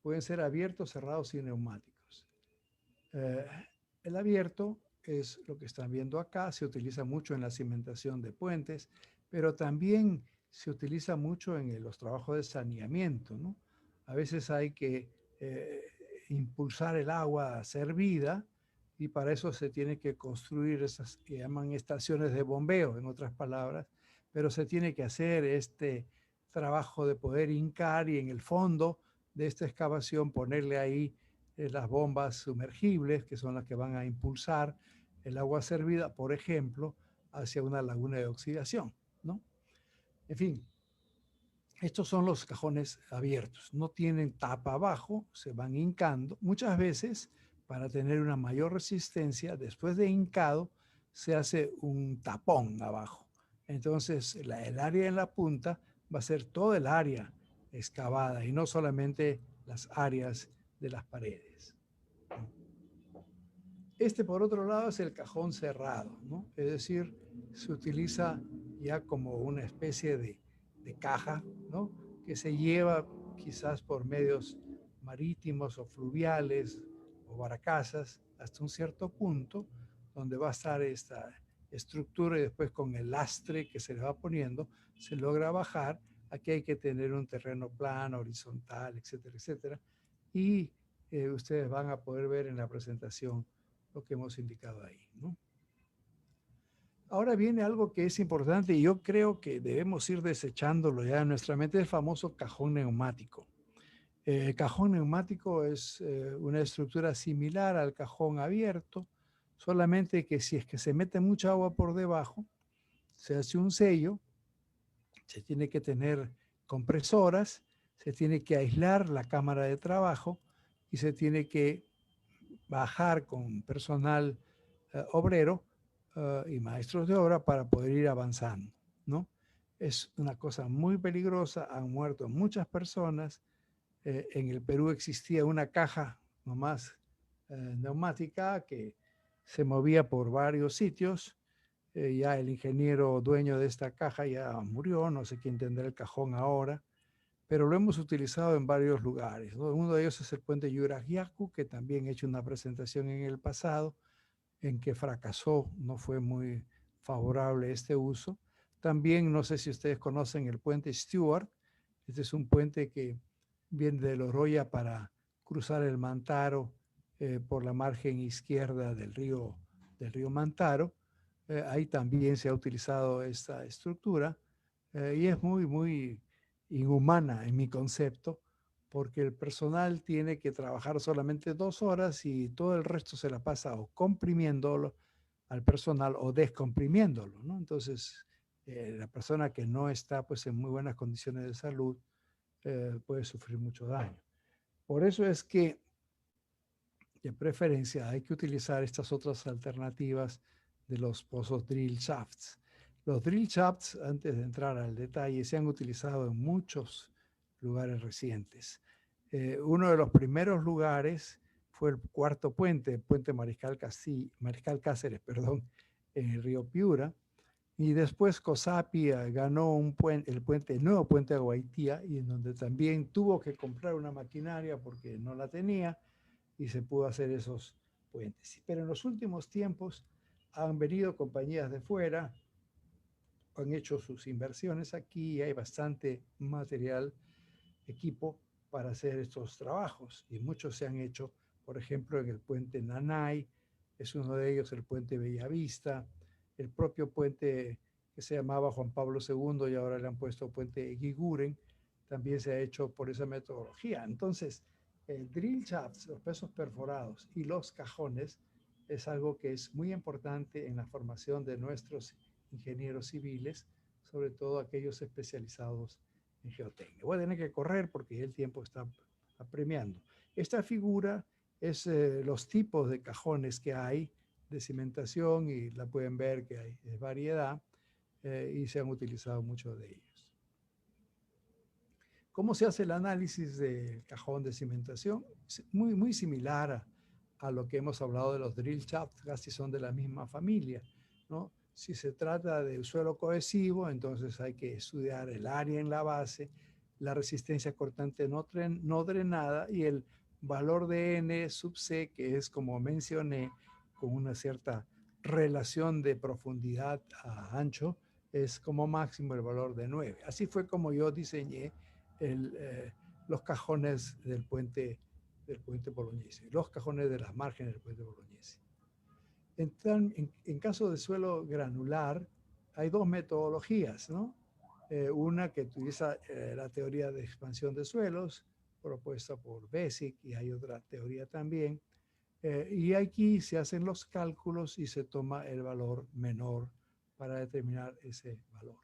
Pueden ser abiertos, cerrados y neumáticos. El abierto es lo que están viendo acá, se utiliza mucho en la cimentación de puentes, pero también se utiliza mucho en los trabajos de saneamiento, ¿no? A veces hay que impulsar el agua servida y para eso se tiene que construir esas que llaman estaciones de bombeo, en otras palabras, pero se tiene que hacer este trabajo de poder hincar y en el fondo de esta excavación ponerle ahí las bombas sumergibles, que son las que van a impulsar el agua servida, por ejemplo, hacia una laguna de oxidación, ¿no? En fin, estos son los cajones abiertos. No tienen tapa abajo, se van hincando. Muchas veces, para tener una mayor resistencia, después de hincado, se hace un tapón abajo. Entonces, el área en la punta va a ser todo el área excavada y no solamente las áreas de las paredes. Este, por otro lado, es el cajón cerrado, ¿no? Es decir, se utiliza ya como una especie de caja, ¿no? Que se lleva quizás por medios marítimos o fluviales o barcazas hasta un cierto punto donde va a estar esta estructura y después con el lastre que se le va poniendo se logra bajar. Aquí hay que tener un terreno plano, horizontal, etcétera, etcétera. Y ustedes van a poder ver en la presentación lo que hemos indicado ahí, ¿no? Ahora viene algo que es importante y yo creo que debemos ir desechándolo ya en nuestra mente, el famoso cajón neumático. El cajón neumático es una estructura similar al cajón abierto, solamente que si es que se mete mucha agua por debajo, se hace un sello, se tiene que tener compresoras, se tiene que aislar la cámara de trabajo y se tiene que bajar con personal obrero y maestros de obra para poder ir avanzando, ¿no? Es una cosa muy peligrosa, han muerto muchas personas. En el Perú existía una caja nomás neumática que se movía por varios sitios. Ya el ingeniero dueño de esta caja ya murió, no sé quién tendrá el cajón ahora, pero lo hemos utilizado en varios lugares, ¿no? Uno de ellos es el puente Yuragiacu, que también he hecho una presentación en el pasado, en que fracasó, no fue muy favorable este uso. También, no sé si ustedes conocen el puente Stewart, este es un puente que viene de Loroya para cruzar el Mantaro por la margen izquierda del río Mantaro. Ahí también se ha utilizado esta estructura y es muy, muy inhumana en mi concepto, porque el personal tiene que trabajar solamente 2 horas y todo el resto se la pasa o comprimiéndolo al personal o descomprimiéndolo, ¿no? Entonces, la persona que no está pues en muy buenas condiciones de salud puede sufrir mucho daño. Por eso es que, de preferencia, hay que utilizar estas otras alternativas de los pozos drill shafts. Los drill shafts, antes de entrar al detalle, se han utilizado en muchos lugares recientes. Uno de los primeros lugares fue el cuarto puente, el puente Mariscal Cáceres, perdón, en el río Piura. Y después COSAPI ganó el nuevo puente de Guaitía, y en donde también tuvo que comprar una maquinaria porque no la tenía y se pudo hacer esos puentes. Pero en los últimos tiempos han venido compañías de fuera, han hecho sus inversiones aquí y hay bastante material, equipo para hacer estos trabajos y muchos se han hecho, por ejemplo, en el puente Nanay, es uno de ellos, el puente Bellavista, el propio puente que se llamaba Juan Pablo II y ahora le han puesto puente Eguiguren, también se ha hecho por esa metodología. Entonces, el drill shafts, los pesos perforados y los cajones es algo que es muy importante en la formación de nuestros ingenieros civiles, sobre todo aquellos especializados en geotecnia. Voy a tener que correr porque el tiempo está apremiando. Esta figura es los tipos de cajones que hay de cimentación y la pueden ver que hay variedad y se han utilizado muchos de ellos. ¿Cómo se hace el análisis del cajón de cimentación? Muy, muy similar a lo que hemos hablado de los drill shafts, casi son de la misma familia, ¿no? Si se trata de suelo cohesivo, entonces hay que estudiar el área en la base, la resistencia cortante no drenada y el valor de N sub C, que es, como mencioné, con una cierta relación de profundidad a ancho, es como máximo el valor de 9. Así fue como yo diseñé los cajones del puente Bolognesi, los cajones de las márgenes del puente Bolognesi. En caso de suelo granular, hay dos metodologías, ¿no? Una que utiliza la teoría de expansión de suelos, propuesta por Basic, y hay otra teoría también. Y aquí se hacen los cálculos y se toma el valor menor para determinar ese valor.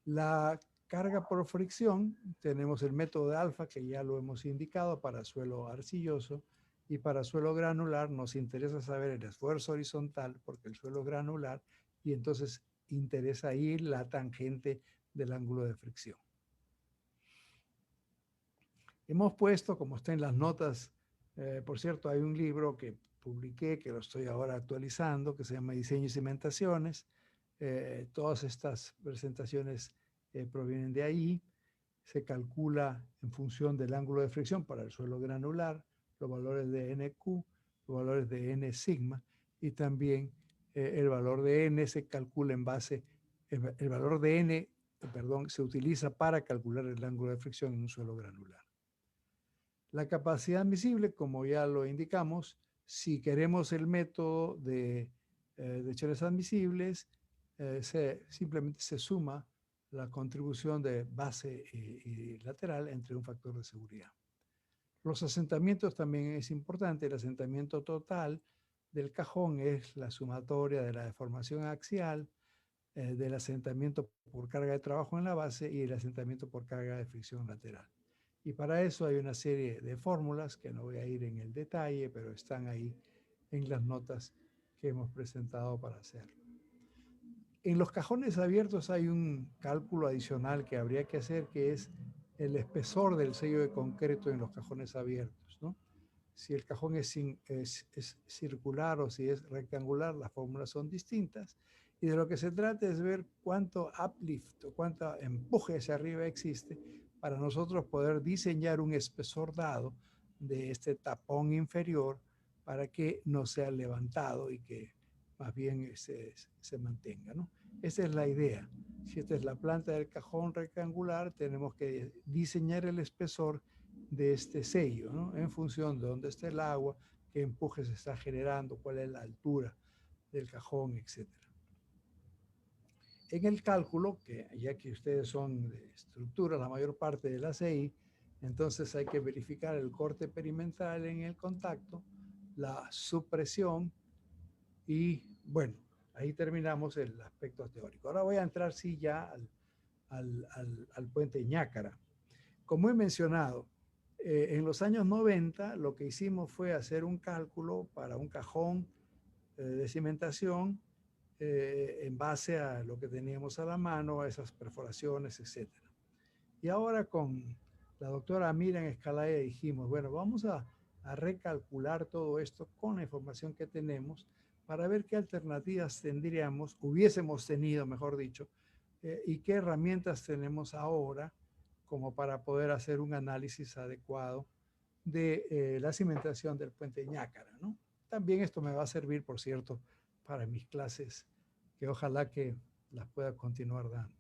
La carga por fricción, tenemos el método de alfa, que ya lo hemos indicado para suelo arcilloso, y para suelo granular nos interesa saber el esfuerzo horizontal, porque el suelo es granular, y entonces interesa ir la tangente del ángulo de fricción. Hemos puesto, como está en las notas, por cierto, hay un libro que publiqué, que lo estoy ahora actualizando, que se llama Diseño y Cimentaciones. Todas estas presentaciones provienen de ahí. Se calcula en función del ángulo de fricción para el suelo granular, los valores de NQ, los valores de N sigma, y también el valor de N se calcula en base, el valor de N, perdón, se utiliza para calcular el ángulo de fricción en un suelo granular. La capacidad admisible, como ya lo indicamos, si queremos el método de choques admisibles, simplemente se suma la contribución de base y lateral entre un factor de seguridad. Los asentamientos también es importante. El asentamiento total del cajón es la sumatoria de la deformación axial, del asentamiento por carga de trabajo en la base y el asentamiento por carga de fricción lateral. Y para eso hay una serie de fórmulas que no voy a ir en el detalle, pero están ahí en las notas que hemos presentado para hacerlo. En los cajones abiertos hay un cálculo adicional que habría que hacer, que es el espesor del sello de concreto en los cajones abiertos, ¿no? Si el cajón es circular o si es rectangular, las fórmulas son distintas. Y de lo que se trata es ver cuánto uplift o cuánto empuje hacia arriba existe para nosotros poder diseñar un espesor dado de este tapón inferior para que no sea levantado y que más bien se mantenga, ¿no? Esa es la idea. Si esta es la planta del cajón rectangular, tenemos que diseñar el espesor de este sello, ¿no? En función de dónde está el agua, qué empuje se está generando, cuál es la altura del cajón, etc. En el cálculo, que ya que ustedes son de estructura, la mayor parte de la CI, entonces hay que verificar el corte perimetral en el contacto, la supresión y, bueno, ahí terminamos el aspecto teórico. Ahora voy a entrar, sí, ya al puente Ñácara. Como he mencionado, en los años 90 lo que hicimos fue hacer un cálculo para un cajón de cimentación en base a lo que teníamos a la mano, a esas perforaciones, etc. Y ahora con la doctora Miriam Escalaya dijimos, bueno, vamos a recalcular todo esto con la información que tenemos para ver qué alternativas tendríamos, hubiésemos tenido, mejor dicho, y qué herramientas tenemos ahora como para poder hacer un análisis adecuado de la cimentación del puente Ñácara, ¿no? También esto me va a servir, por cierto, para mis clases, que ojalá que las pueda continuar dando.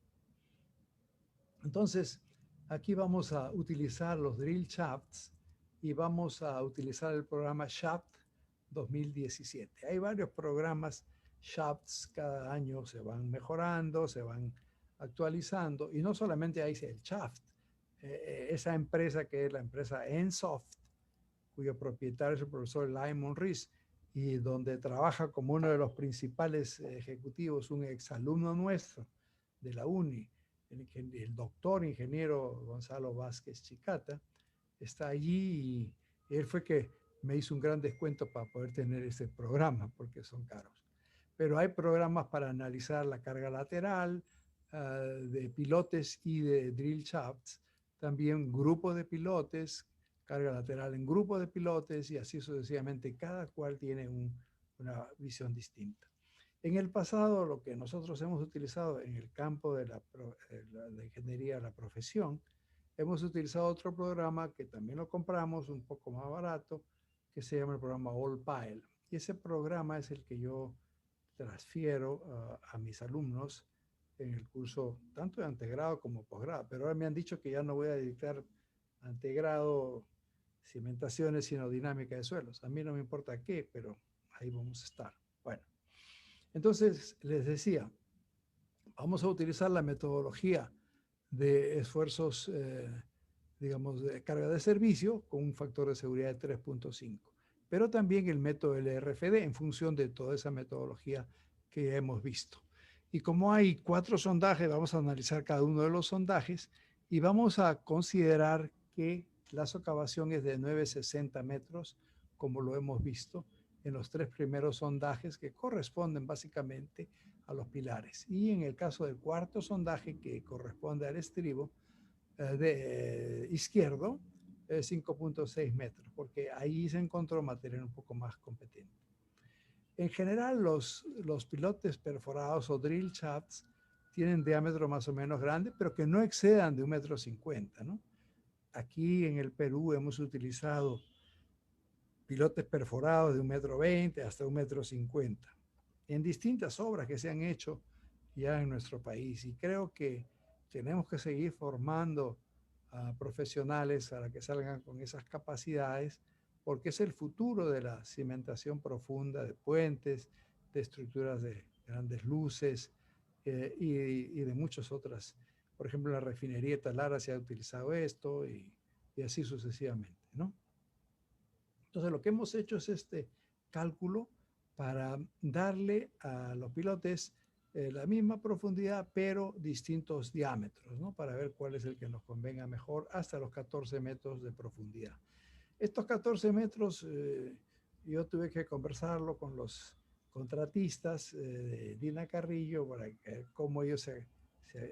Entonces, aquí vamos a utilizar los drill shafts y vamos a utilizar el programa Shaft 2017. Hay varios programas shafts, cada año se van mejorando, se van actualizando, y no solamente hay el shaft, esa empresa que es la empresa Ensoft, cuyo propietario es el profesor Lyman Rees, y donde trabaja como uno de los principales ejecutivos, un exalumno nuestro de la UNI, el doctor ingeniero Gonzalo Vázquez Chicata, está allí y él fue que me hizo un gran descuento para poder tener este programa, porque son caros. Pero hay programas para analizar la carga lateral de pilotes y de drill shafts, también grupos de pilotes, carga lateral en grupos de pilotes y así sucesivamente. Cada cual tiene una visión distinta. En el pasado, lo que nosotros hemos utilizado en el campo de la ingeniería de la profesión, hemos utilizado otro programa que también lo compramos un poco más barato, que se llama el programa AllPile. Y ese programa es el que yo transfiero a mis alumnos en el curso tanto de antegrado como posgrado. Pero ahora me han dicho que ya no voy a dictar antegrado cimentaciones, sino dinámica de suelos. A mí no me importa qué, pero ahí vamos a estar. Bueno, entonces les decía, vamos a utilizar la metodología de esfuerzos, digamos, de carga de servicio con un factor de seguridad de 3.5. Pero también el método LRFD en función de toda esa metodología que ya hemos visto. Y como hay 4 sondajes, vamos a analizar cada uno de los sondajes y vamos a considerar que la socavación es de 960 metros, como lo hemos visto en los 3 primeros sondajes que corresponden básicamente a los pilares. Y en el caso del cuarto sondaje, que corresponde al estribo izquierdo, 5.6 metros, porque ahí se encontró material un poco más competente. En general, los pilotes perforados o drill shafts tienen diámetro más o menos grande, pero que no excedan de 1,50 m, ¿no? Aquí en el Perú hemos utilizado pilotes perforados de 1,20 m hasta 1,50 m en distintas obras que se han hecho ya en nuestro país. Y creo que tenemos que seguir formando a profesionales para que salgan con esas capacidades, porque es el futuro de la cimentación profunda de puentes, de estructuras de grandes luces y de muchas otras. Por ejemplo, en la refinería de Talara se ha utilizado esto y así sucesivamente, ¿no? Entonces, lo que hemos hecho es este cálculo para darle a los pilotes la misma profundidad, pero distintos diámetros, ¿no? Para ver cuál es el que nos convenga mejor hasta los 14 metros de profundidad. Estos 14 metros, yo tuve que conversarlo con los contratistas de Dina Carrillo para ver cómo ellos se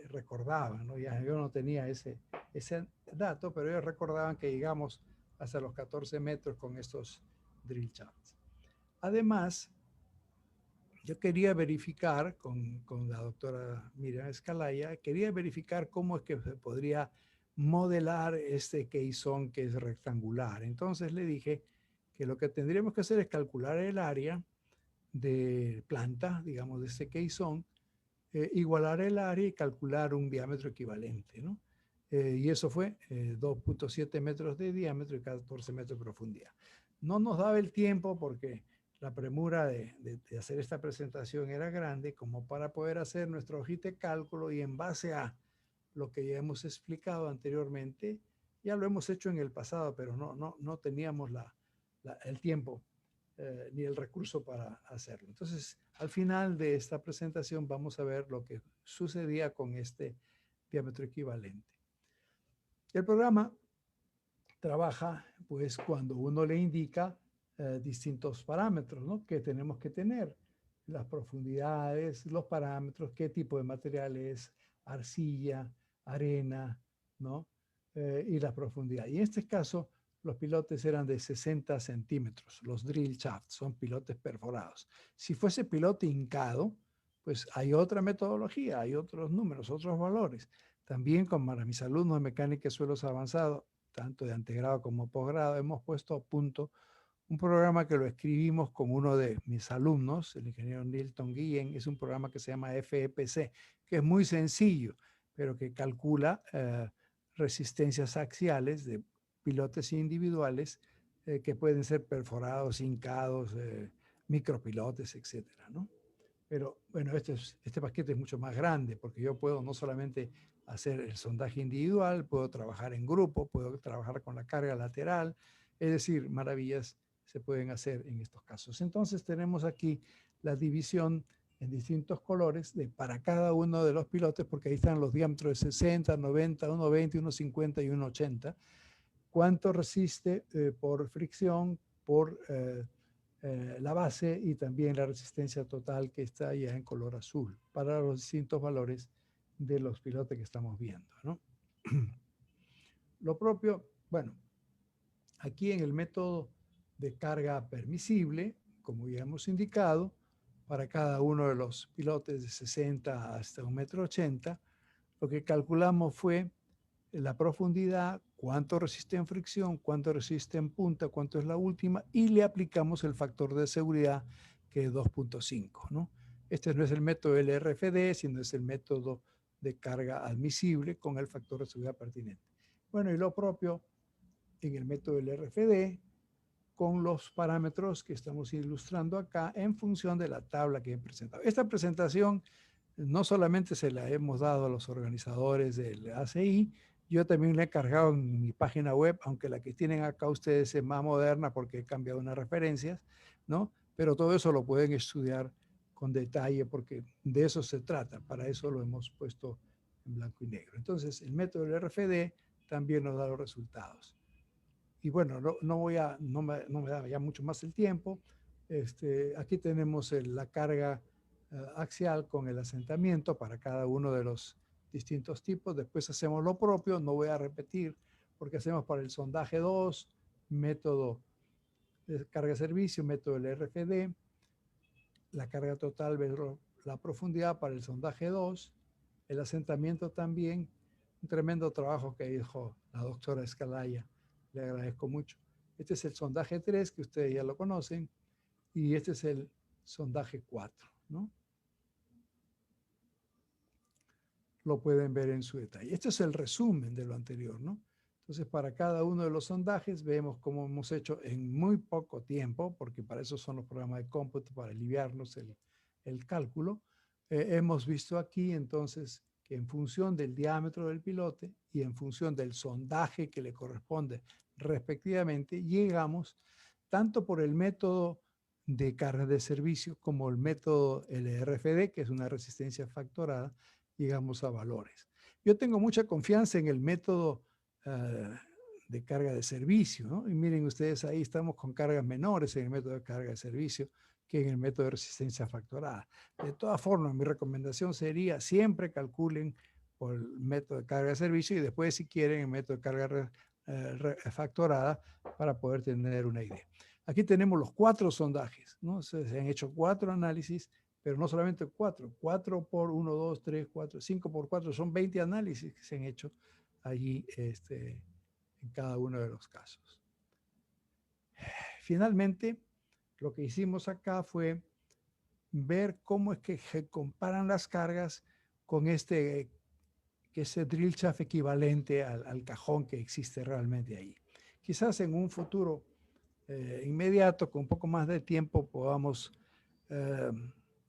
recordaban, ¿no? Ya yo no tenía ese dato, pero ellos recordaban que llegamos hasta los 14 metros con estos drill shafts. Además, yo quería verificar con la doctora Miriam Escalaya, quería verificar cómo es que se podría modelar este caisson que es rectangular. Entonces le dije que lo que tendríamos que hacer es calcular el área de planta, digamos, de este caisson, igualar el área y calcular un diámetro equivalente, ¿no? Y eso fue 2.7 metros de diámetro y 14 metros de profundidad. No nos daba el tiempo porque la premura de hacer esta presentación era grande como para poder hacer nuestro hojita de cálculo y en base a lo que ya hemos explicado anteriormente, ya lo hemos hecho en el pasado, pero no teníamos el tiempo ni el recurso para hacerlo. Entonces, al final de esta presentación vamos a ver lo que sucedía con este diámetro equivalente. El programa trabaja pues cuando uno le indica distintos parámetros, ¿no? Que tenemos que tener, las profundidades, los parámetros, qué tipo de material es, arcilla, arena, ¿no? Y la profundidad. Y en este caso, los pilotes eran de 60 centímetros, los drill shafts, son pilotes perforados. Si fuese pilote hincado, pues hay otra metodología, hay otros números, otros valores. También para mis alumnos de mecánica de suelos avanzado, tanto de antegrado como posgrado, hemos puesto a punto un programa que lo escribimos con uno de mis alumnos, el ingeniero Nilton Guillen. Es un programa que se llama FEPC, que es muy sencillo, pero que calcula resistencias axiales de pilotes individuales que pueden ser perforados, hincados, micropilotes, etcétera, ¿no? Pero bueno, este paquete es mucho más grande porque yo puedo no solamente hacer el sondaje individual, puedo trabajar en grupo, puedo trabajar con la carga lateral, es decir, maravillas se pueden hacer en estos casos. Entonces tenemos aquí la división en distintos colores para cada uno de los pilotes, porque ahí están los diámetros de 60, 90, 1,20, 1,50 y 1,80. ¿Cuánto resiste por fricción, por la base y también la resistencia total que está ya en color azul para los distintos valores de los pilotes que estamos viendo, ¿no? Lo propio, bueno, aquí en el método de carga permisible, como ya hemos indicado, para cada uno de los pilotes de 60 hasta 1,80 m, lo que calculamos fue la profundidad, cuánto resiste en fricción, cuánto resiste en punta, cuánto es la última, y le aplicamos el factor de seguridad que es 2.5, ¿no? Este no es el método LRFD, sino es el método de carga admisible con el factor de seguridad pertinente. Bueno, y lo propio en el método LRFD con los parámetros que estamos ilustrando acá en función de la tabla que he presentado. Esta presentación no solamente se la hemos dado a los organizadores del ACI, yo también la he cargado en mi página web, aunque la que tienen acá ustedes es más moderna porque he cambiado unas referencias, ¿no? Pero todo eso lo pueden estudiar con detalle porque de eso se trata, para eso lo hemos puesto en blanco y negro. Entonces, el método del RFD también nos da los resultados. Y bueno, no me da ya mucho más el tiempo. Aquí tenemos la carga axial con el asentamiento para cada uno de los distintos tipos. Después hacemos lo propio, no voy a repetir, porque hacemos para el sondaje 2, método de carga-servicio, método del RFD, la carga total versus la profundidad para el sondaje 2, el asentamiento también, un tremendo trabajo que dijo la doctora Escalaya, le agradezco mucho. Este es el sondaje 3, que ustedes ya lo conocen, y este es el sondaje 4, ¿no? Lo pueden ver en su detalle. Este es el resumen de lo anterior, ¿no? Entonces, para cada uno de los sondajes vemos cómo hemos hecho en muy poco tiempo, porque para eso son los programas de cómputo, para aliviarnos el cálculo. Hemos visto aquí, entonces, que en función del diámetro del pilote y en función del sondaje que le corresponde respectivamente, llegamos tanto por el método de carga de servicio como el método LRFD, que es una resistencia factorada, llegamos a valores. Yo tengo mucha confianza en el método de carga de servicio, ¿no? Y miren ustedes, ahí estamos con cargas menores en el método de carga de servicio que en el método de resistencia factorada. De todas formas, mi recomendación sería siempre calculen por el método de carga de servicio y después, si quieren, el método de carga factorada para poder tener una idea. Aquí tenemos los 4 sondajes, ¿no? Se han hecho 4 análisis, pero no solamente 4, 4 por 1, 2, 3, 4, 5 por 4, son 20 análisis que se han hecho allí en cada uno de los casos. Finalmente, lo que hicimos acá fue ver cómo es que se comparan las cargas con que ese drill shaft equivalente al cajón que existe realmente ahí. Quizás en un futuro inmediato, con un poco más de tiempo, podamos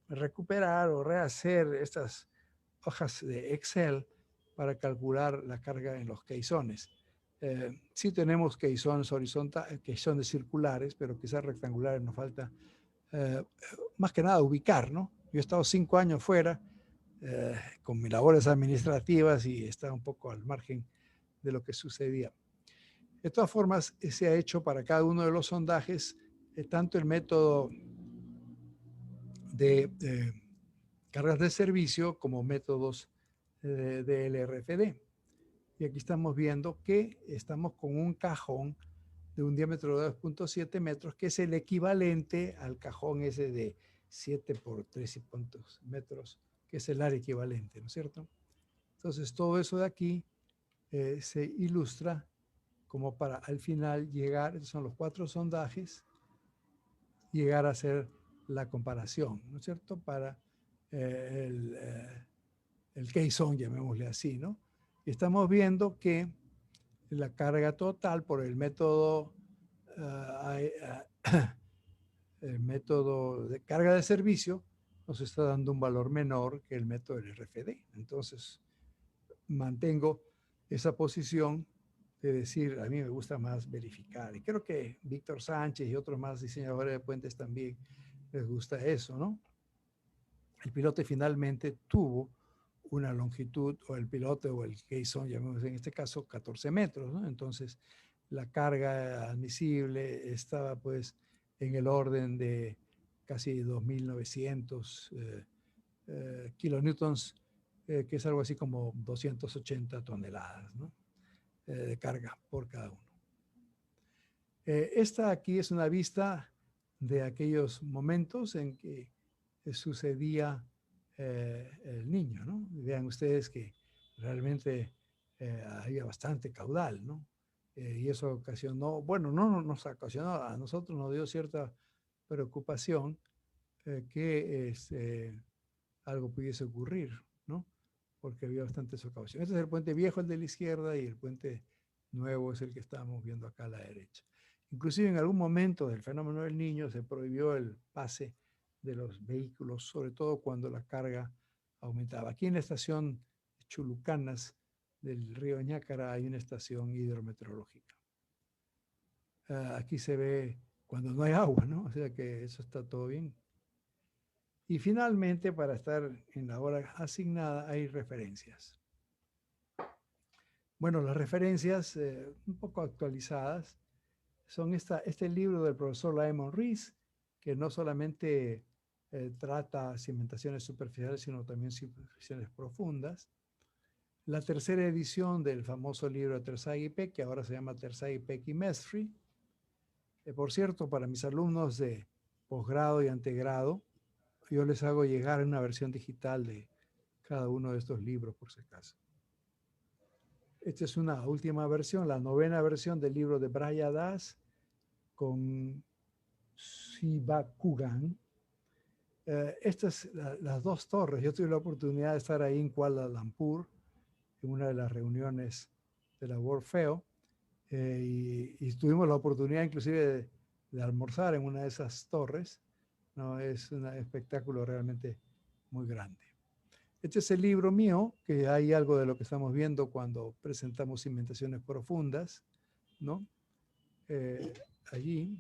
recuperar o rehacer estas hojas de Excel para calcular la carga en los caissones. Sí tenemos caissones horizontales, caissones circulares, pero quizás rectangulares nos falta más que nada ubicar, ¿no? Yo he estado 5 años fuera con mis labores administrativas y estaba un poco al margen de lo que sucedía. De todas formas, se ha hecho para cada uno de los sondajes tanto el método de cargas de servicio como métodos de LRFD. Y aquí estamos viendo que estamos con un cajón de un diámetro de 2.7 metros, que es el equivalente al cajón ese de 7 por 3 metros, que es el área equivalente, ¿no es cierto? Entonces, todo eso de aquí se ilustra como para al final llegar, esos son los 4 sondajes, llegar a hacer la comparación, ¿no es cierto? Para el caisson, llamémosle así, ¿no? Y estamos viendo que la carga total por el método el método de carga de servicio nos está dando un valor menor que el método del RFD. Entonces, mantengo esa posición de decir, a mí me gusta más verificar. Y creo que Víctor Sánchez y otros más diseñadores de puentes también les gusta eso, ¿no? El pilote finalmente tuvo una longitud, o el pilote o el caisson, llamemos en este caso, 14 metros, ¿no? Entonces, la carga admisible estaba pues en el orden de casi 2.900 kilonewtons, que es algo así como 280 toneladas, ¿no? De carga por cada uno. Esta aquí es una vista de aquellos momentos en que sucedía el niño, ¿no? Vean ustedes que realmente había bastante caudal, ¿no? Y eso ocasionó, bueno, no nos ocasionó, a nosotros nos dio cierta preocupación que algo pudiese ocurrir, ¿no? Porque había bastantes ocasiones. Este es el puente viejo, el de la izquierda, y el puente nuevo es el que estamos viendo acá a la derecha. Inclusive en algún momento del fenómeno del niño se prohibió el pase de los vehículos, sobre todo cuando la carga aumentaba. Aquí en la estación Chulucanas del río Ñácara hay una estación hidrometeorológica. Aquí se ve cuando no hay agua, ¿no? O sea que eso está todo bien. Y finalmente, para estar en la hora asignada, hay referencias. Bueno, las referencias un poco actualizadas son este libro del profesor Lyman Rees, que no solamente trata cimentaciones superficiales, sino también cimentaciones profundas. La tercera edición del famoso libro de Terzaghi Peck, que ahora se llama Terzaghi Peck y Mestre. Por cierto, para mis alumnos de posgrado y antegrado, yo les hago llegar una versión digital de cada uno de estos libros, por si acaso. Esta es una última versión, la 9ª versión del libro de Braja Das con Sivakugan. Estas las dos torres. Yo tuve la oportunidad de estar ahí en Kuala Lumpur en una de las reuniones de la World Fair y tuvimos la oportunidad inclusive de almorzar en una de esas torres. No, es un espectáculo realmente muy grande. Este es el libro mío, que hay algo de lo que estamos viendo cuando presentamos cimentaciones profundas, ¿no? Allí.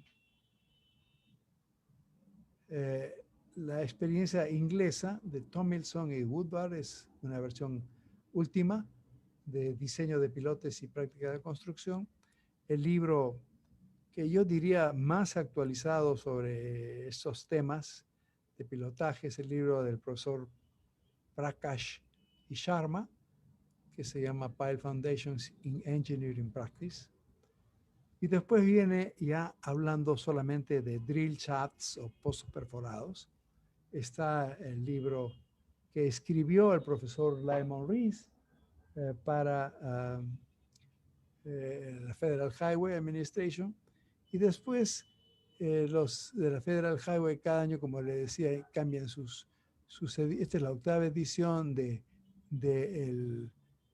La experiencia inglesa de Tomlinson y Woodward es una versión última de diseño de pilotes y práctica de construcción. El libro que yo diría más actualizado sobre estos temas de pilotaje es el libro del profesor Prakash y Sharma, que se llama Pile Foundations in Engineering Practice. Y después viene ya hablando solamente de drill shafts o pozos perforados. Está el libro que escribió el profesor Lyman Rees para la Federal Highway Administration. Y después los de la Federal Highway cada año, como le decía, cambian sus esta es la 8ª edición de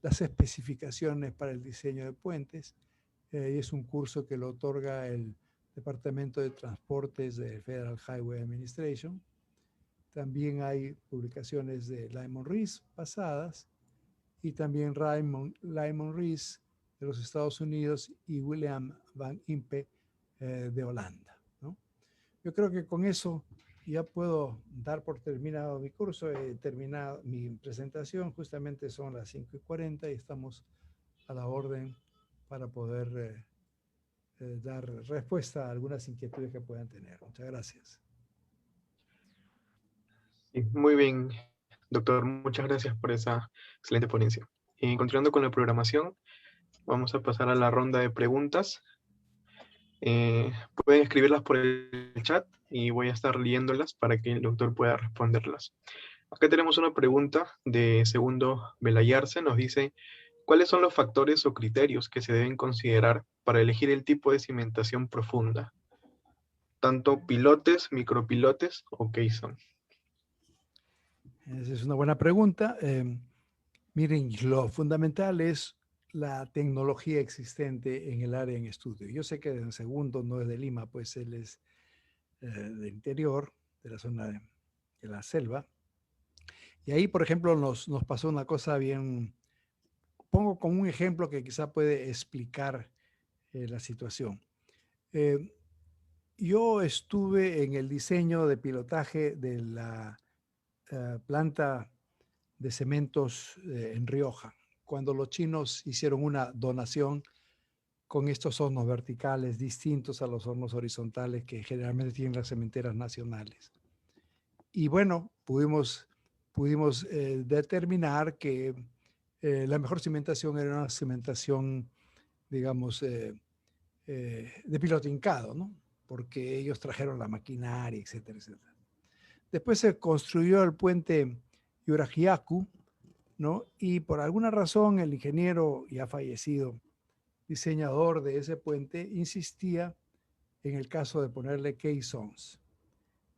las especificaciones para el diseño de puentes. Y es un curso que lo otorga el Departamento de Transportes de Federal Highway Administration. También hay publicaciones de Lyman Rees pasadas y también Lyman Rees de los Estados Unidos y William van Impe de Holanda, ¿no? Yo creo que con eso ya puedo dar por terminado mi curso. He terminado mi presentación, justamente son las 5:40 y estamos a la orden para poder dar respuesta a algunas inquietudes que puedan tener. Muchas gracias. Sí, muy bien, doctor. Muchas gracias por esa excelente ponencia. Y continuando con la programación, vamos a pasar a la ronda de preguntas. Pueden escribirlas por el chat y voy a estar leyéndolas para que el doctor pueda responderlas. Acá tenemos una pregunta de Segundo Belayarse. Nos dice, ¿cuáles son los factores o criterios que se deben considerar para elegir el tipo de cimentación profunda? ¿Tanto pilotes, micropilotes o caisson? Esa es una buena pregunta. Miren, lo fundamental es la tecnología existente en el área en estudio. Yo sé que en Segundo no es de Lima, pues él es del interior, de la zona de la selva. Y ahí, por ejemplo, nos pasó una cosa bien, pongo como un ejemplo que quizá puede explicar la situación. Yo estuve en el diseño de pilotaje de la planta de cementos en Rioja, cuando los chinos hicieron una donación con estos hornos verticales distintos a los hornos horizontales que generalmente tienen las cementeras nacionales. Y bueno, pudimos determinar que la mejor cimentación era una cimentación, digamos, de piloto hincado, ¿no? Porque ellos trajeron la maquinaria, etcétera, etcétera. Después se construyó el puente Yurajiaku, ¿no? Y por alguna razón el ingeniero ya fallecido, diseñador de ese puente, insistía en el caso de ponerle caissons.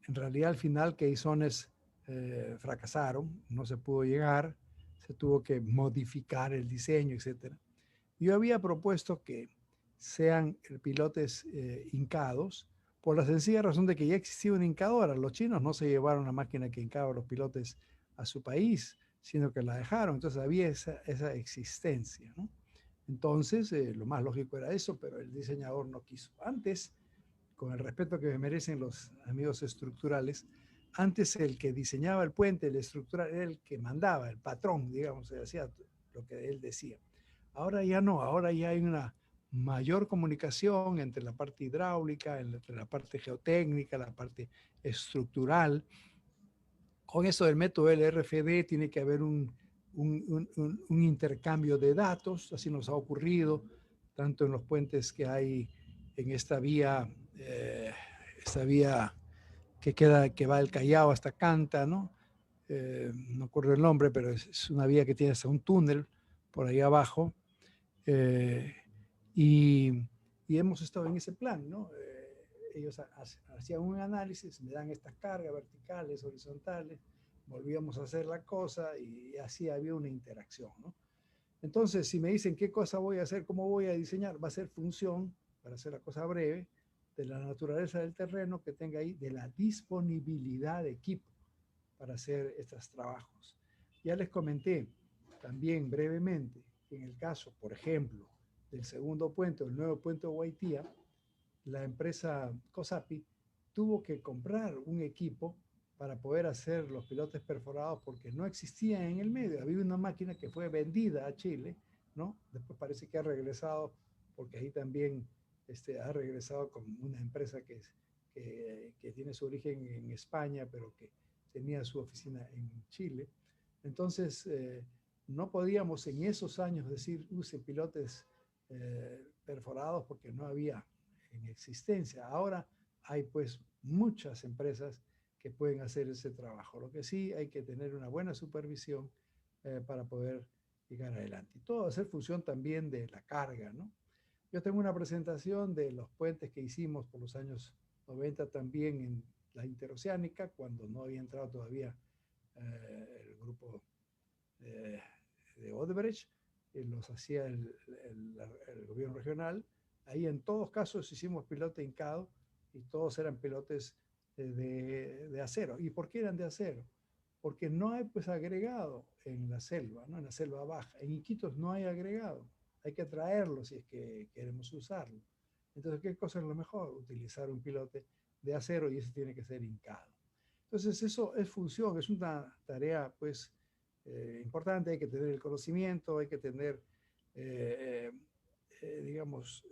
En realidad al final caissones fracasaron, no se pudo llegar, se tuvo que modificar el diseño, etc. Yo había propuesto que sean pilotes hincados por la sencilla razón de que ya existía una hincadora. Los chinos no se llevaron la máquina que hincaba los pilotes a su país, sino que la dejaron. Entonces había esa existencia, ¿no? Entonces, lo más lógico era eso, pero el diseñador no quiso. Antes, con el respeto que me merecen los amigos estructurales, antes el que diseñaba el puente, el estructural, era el que mandaba, el patrón, digamos, se hacía lo que él decía. Ahora ya no, ahora ya hay una mayor comunicación entre la parte hidráulica, entre la parte geotécnica, la parte estructural. Con eso del método LRFD tiene que haber un intercambio de datos, así nos ha ocurrido, tanto en los puentes que hay en esta vía que va del Callao hasta Canta, ¿no? No recuerdo el nombre, pero es una vía que tiene hasta un túnel por ahí abajo. Eh, y, y, hemos estado en ese plan, ¿no? Ellos hacían un análisis, me dan estas cargas verticales, horizontales, volvíamos a hacer la cosa y así había una interacción, ¿no? Entonces, si me dicen qué cosa voy a hacer, cómo voy a diseñar, va a ser función, para hacer la cosa breve, de la naturaleza del terreno que tenga ahí, de la disponibilidad de equipo para hacer estos trabajos. Ya les comenté también brevemente que en el caso, por ejemplo, del segundo puente, el nuevo puente de Guaitía, la empresa COSAPI tuvo que comprar un equipo para poder hacer los pilotes perforados porque no existía en el medio. Había una máquina que fue vendida a Chile, ¿no? Después parece que ha regresado, porque ahí también ha regresado con una empresa que tiene su origen en España, pero que tenía su oficina en Chile. Entonces, no podíamos en esos años decir use pilotes perforados porque no había en existencia. Ahora hay pues muchas empresas que pueden hacer ese trabajo. Lo que sí hay que tener una buena supervisión para poder llegar adelante. Y todo hacer función también de la carga, ¿no? Yo tengo una presentación de los puentes que hicimos por los años 90 también en la interoceánica, cuando no había entrado todavía el grupo de Odebrecht, los hacía el gobierno regional. Ahí en todos casos hicimos pilote hincado y todos eran pilotes de acero. ¿Y por qué eran de acero? Porque no hay pues agregado en la selva, ¿no? En la selva baja. En Iquitos no hay agregado. Hay que traerlo si es que queremos usarlo. Entonces, ¿qué cosa es lo mejor? Utilizar un pilote de acero y eso tiene que ser hincado. Entonces, eso es función, es una tarea pues importante, hay que tener el conocimiento, hay que tener, digamos,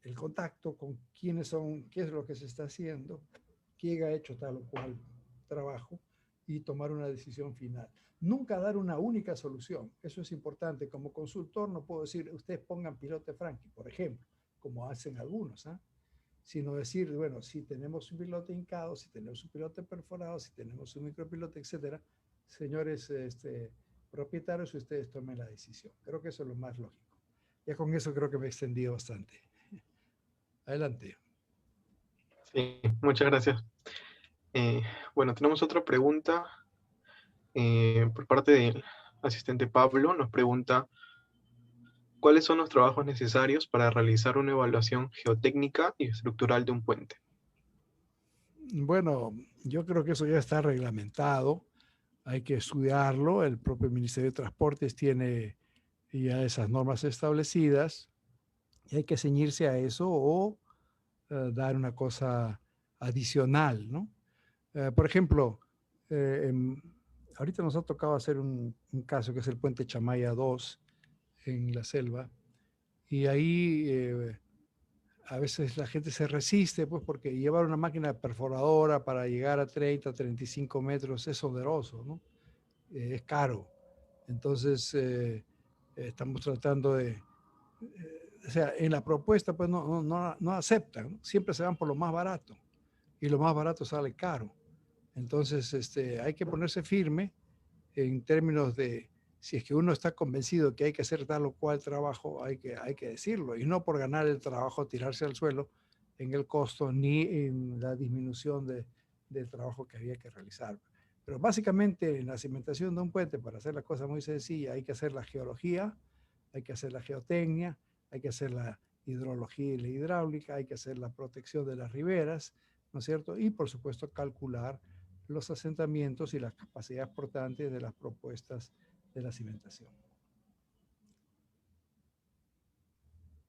el contacto con quiénes son, qué es lo que se está haciendo, quién ha hecho tal o cual trabajo y tomar una decisión final. Nunca dar una única solución, eso es importante. Como consultor no puedo decir, ustedes pongan pilote Frankie, por ejemplo, como hacen algunos, ¿eh? Sino decir, bueno, si tenemos un pilote hincado, si tenemos un pilote perforado, si tenemos un micropilote, etcétera, señores propietarios, ustedes tomen la decisión. Creo que eso es lo más lógico. Ya con eso creo que me he extendido bastante. Adelante. Sí, muchas gracias. Bueno, tenemos otra pregunta por parte del asistente Pablo. Nos pregunta, ¿cuáles son los trabajos necesarios para realizar una evaluación geotécnica y estructural de un puente? Bueno, yo creo que eso ya está reglamentado. Hay que estudiarlo. El propio Ministerio de Transportes tiene ya esas normas establecidas y hay que ceñirse a eso o dar una cosa adicional, ¿no? Por ejemplo, ahorita nos ha tocado hacer un caso que es el puente Chamaya 2 en la selva y ahí a veces la gente se resiste pues porque llevar una máquina perforadora para llegar a 30, 35 metros es oneroso, ¿no? Es caro. Entonces, estamos tratando de, o sea, en la propuesta pues no aceptan, ¿no? Siempre se van por lo más barato y lo más barato sale caro. Entonces, hay que ponerse firme en términos de si es que uno está convencido que hay que hacer tal o cual trabajo, hay que decirlo y no por ganar el trabajo tirarse al suelo en el costo ni en la disminución del trabajo que había que realizar. Pero básicamente en la cimentación de un puente, para hacer la cosa muy sencilla, hay que hacer la geología, hay que hacer la geotecnia, hay que hacer la hidrología y la hidráulica, hay que hacer la protección de las riberas, ¿no es cierto? Y por supuesto calcular los asentamientos y las capacidades portantes de las propuestas de la cimentación.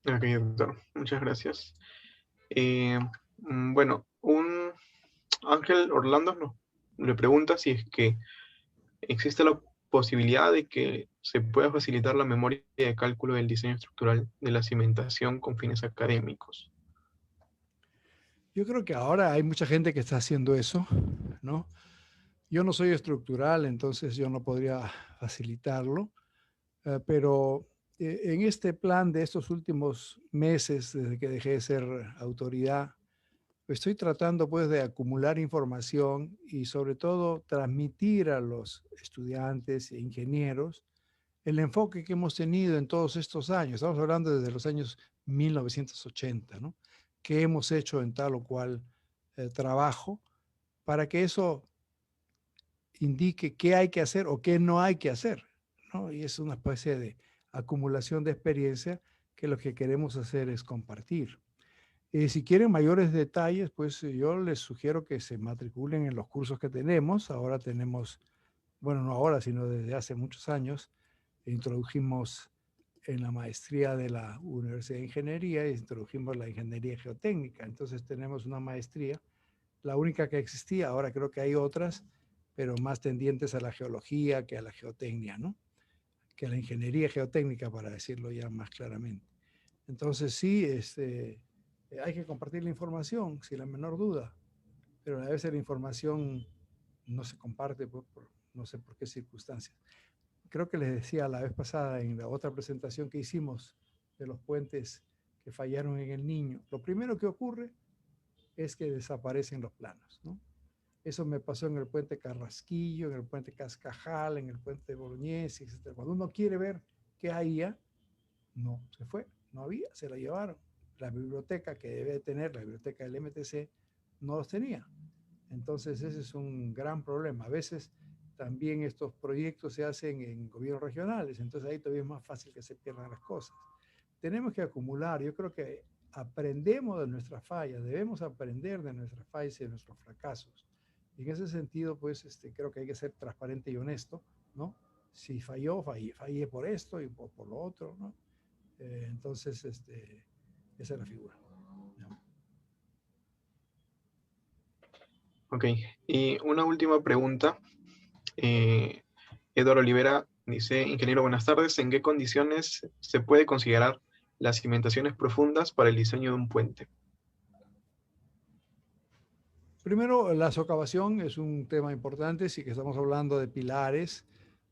Ok, doctor, muchas gracias. Bueno, un Ángel Orlando le pregunta si es que existe la posibilidad de que se pueda facilitar la memoria de cálculo del diseño estructural de la cimentación con fines académicos. Yo creo que ahora hay mucha gente que está haciendo eso, ¿no? Yo no soy estructural, entonces yo no podría facilitarlo, pero en este plan de estos últimos meses, desde que dejé de ser autoridad, estoy tratando pues de acumular información y sobre todo transmitir a los estudiantes e ingenieros el enfoque que hemos tenido en todos estos años. Estamos hablando desde los años 1980, ¿no? ¿Qué hemos hecho en tal o cual trabajo para que eso indique qué hay que hacer o qué no hay que hacer, ¿no? Y es una especie de acumulación de experiencia que lo que queremos hacer es compartir. Si quieren mayores detalles, pues yo les sugiero que se matriculen en los cursos que tenemos. Ahora tenemos, bueno, no ahora, sino desde hace muchos años, introdujimos en la maestría de la Universidad de Ingeniería, introdujimos la ingeniería geotécnica. Entonces tenemos una maestría, la única que existía, ahora creo que hay otras, pero más tendientes a la geología que a la geotecnia, ¿no? Que a la ingeniería geotécnica, para decirlo ya más claramente. Entonces sí, hay que compartir la información, sin la menor duda, pero a veces la información no se comparte por no sé por qué circunstancias. Creo que les decía la vez pasada en la otra presentación que hicimos de los puentes que fallaron en el Niño, lo primero que ocurre es que desaparecen los planos, ¿no? Eso me pasó en el puente Carrasquillo, en el puente Cascajal, en el puente Bolognesi, etc. Cuando uno quiere ver qué había, no, se fue, no había, se la llevaron. La biblioteca que debe tener, la biblioteca del MTC, no los tenía. Entonces ese es un gran problema. A veces también estos proyectos se hacen en gobiernos regionales, entonces ahí todavía es más fácil que se pierdan las cosas. Tenemos que acumular, yo creo que aprendemos de nuestras fallas, debemos aprender de nuestras fallas y de nuestros fracasos. Y en ese sentido, pues creo que hay que ser transparente y honesto, ¿no? Si falló, fallé por esto y por lo otro, ¿no? Entonces, esa es la figura. ¿No? Ok, y una última pregunta. Eduardo Olivera dice, ingeniero, buenas tardes. ¿En qué condiciones se puede considerar las cimentaciones profundas para el diseño de un puente? Primero, la socavación es un tema importante, si que estamos hablando de pilares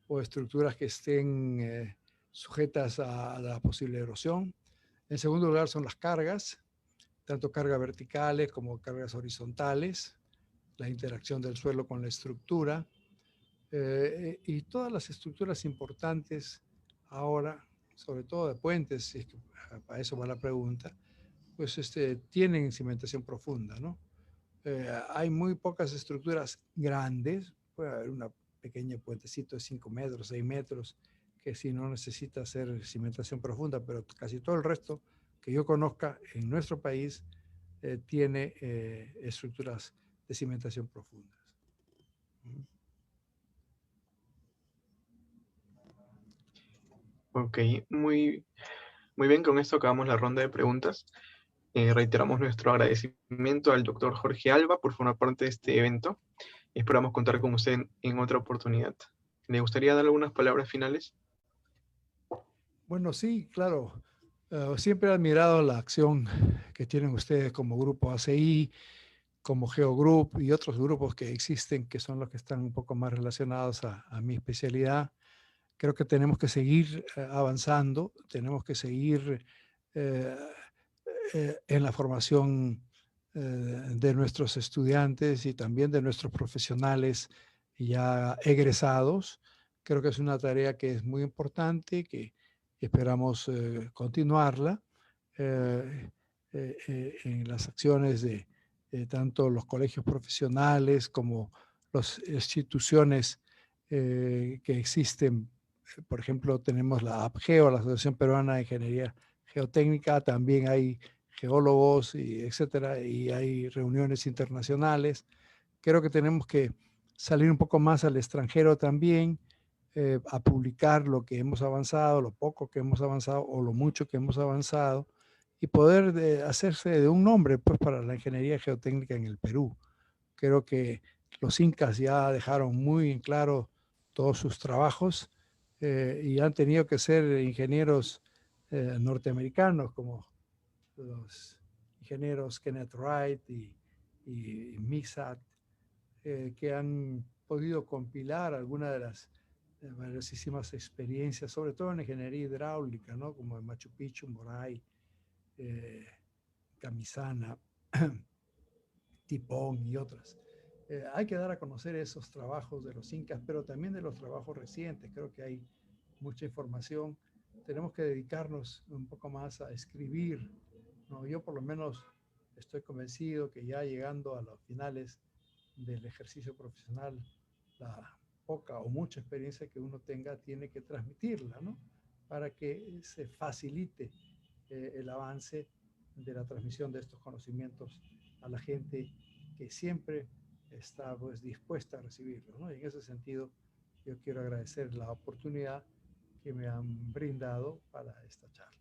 o estructuras que estén sujetas a la posible erosión. En segundo lugar, son las cargas, tanto cargas verticales como cargas horizontales, la interacción del suelo con la estructura y todas las estructuras importantes ahora, sobre todo de puentes, si es que para eso va la pregunta, pues tienen cimentación profunda, ¿no? Hay muy pocas estructuras grandes, puede haber una pequeña puentecito de 5 metros, 6 metros, que si no necesita hacer cimentación profunda, pero casi todo el resto que yo conozca en nuestro país tiene estructuras de cimentación profundas. Ok, muy bien, con esto acabamos la ronda de preguntas. Reiteramos nuestro agradecimiento al doctor Jorge Alba por formar parte de este evento. Esperamos contar con usted en otra oportunidad. ¿Le gustaría dar algunas palabras finales? Bueno, sí, claro. Siempre he admirado la acción que tienen ustedes como grupo ACI, como Geogroup y otros grupos que existen, que son los que están un poco más relacionados a mi especialidad. Creo que tenemos que seguir avanzando, tenemos que seguir eh, en la formación de nuestros estudiantes y también de nuestros profesionales ya egresados. Creo que es una tarea que es muy importante, que esperamos continuarla en las acciones de tanto los colegios profesionales como las instituciones que existen. Por ejemplo, tenemos la APGEO, la Asociación Peruana de Ingeniería Geotécnica, también hay geólogos, y etcétera, y hay reuniones internacionales. Creo que tenemos que salir un poco más al extranjero también, a publicar lo que hemos avanzado, lo poco que hemos avanzado o lo mucho que hemos avanzado y poder hacerse de un nombre pues, para la ingeniería geotécnica en el Perú. Creo que los incas ya dejaron muy en claro todos sus trabajos y han tenido que ser ingenieros norteamericanos como los ingenieros Kenneth Wright y Mixat, que han podido compilar algunas de las valiosísimas experiencias, sobre todo en ingeniería hidráulica, ¿no? Como en Machu Picchu, Moray, eh, Camisana, Tipón y otras. Hay que dar a conocer esos trabajos de los incas, pero también de los trabajos recientes. Creo que hay mucha información. Tenemos que dedicarnos un poco más a escribir, ¿no? Yo por lo menos estoy convencido que ya llegando a los finales del ejercicio profesional, la poca o mucha experiencia que uno tenga tiene que transmitirla, ¿no? Para que se facilite el avance de la transmisión de estos conocimientos a la gente que siempre está pues, dispuesta a recibirlos, ¿no? Y en ese sentido, yo quiero agradecer la oportunidad que me han brindado para esta charla.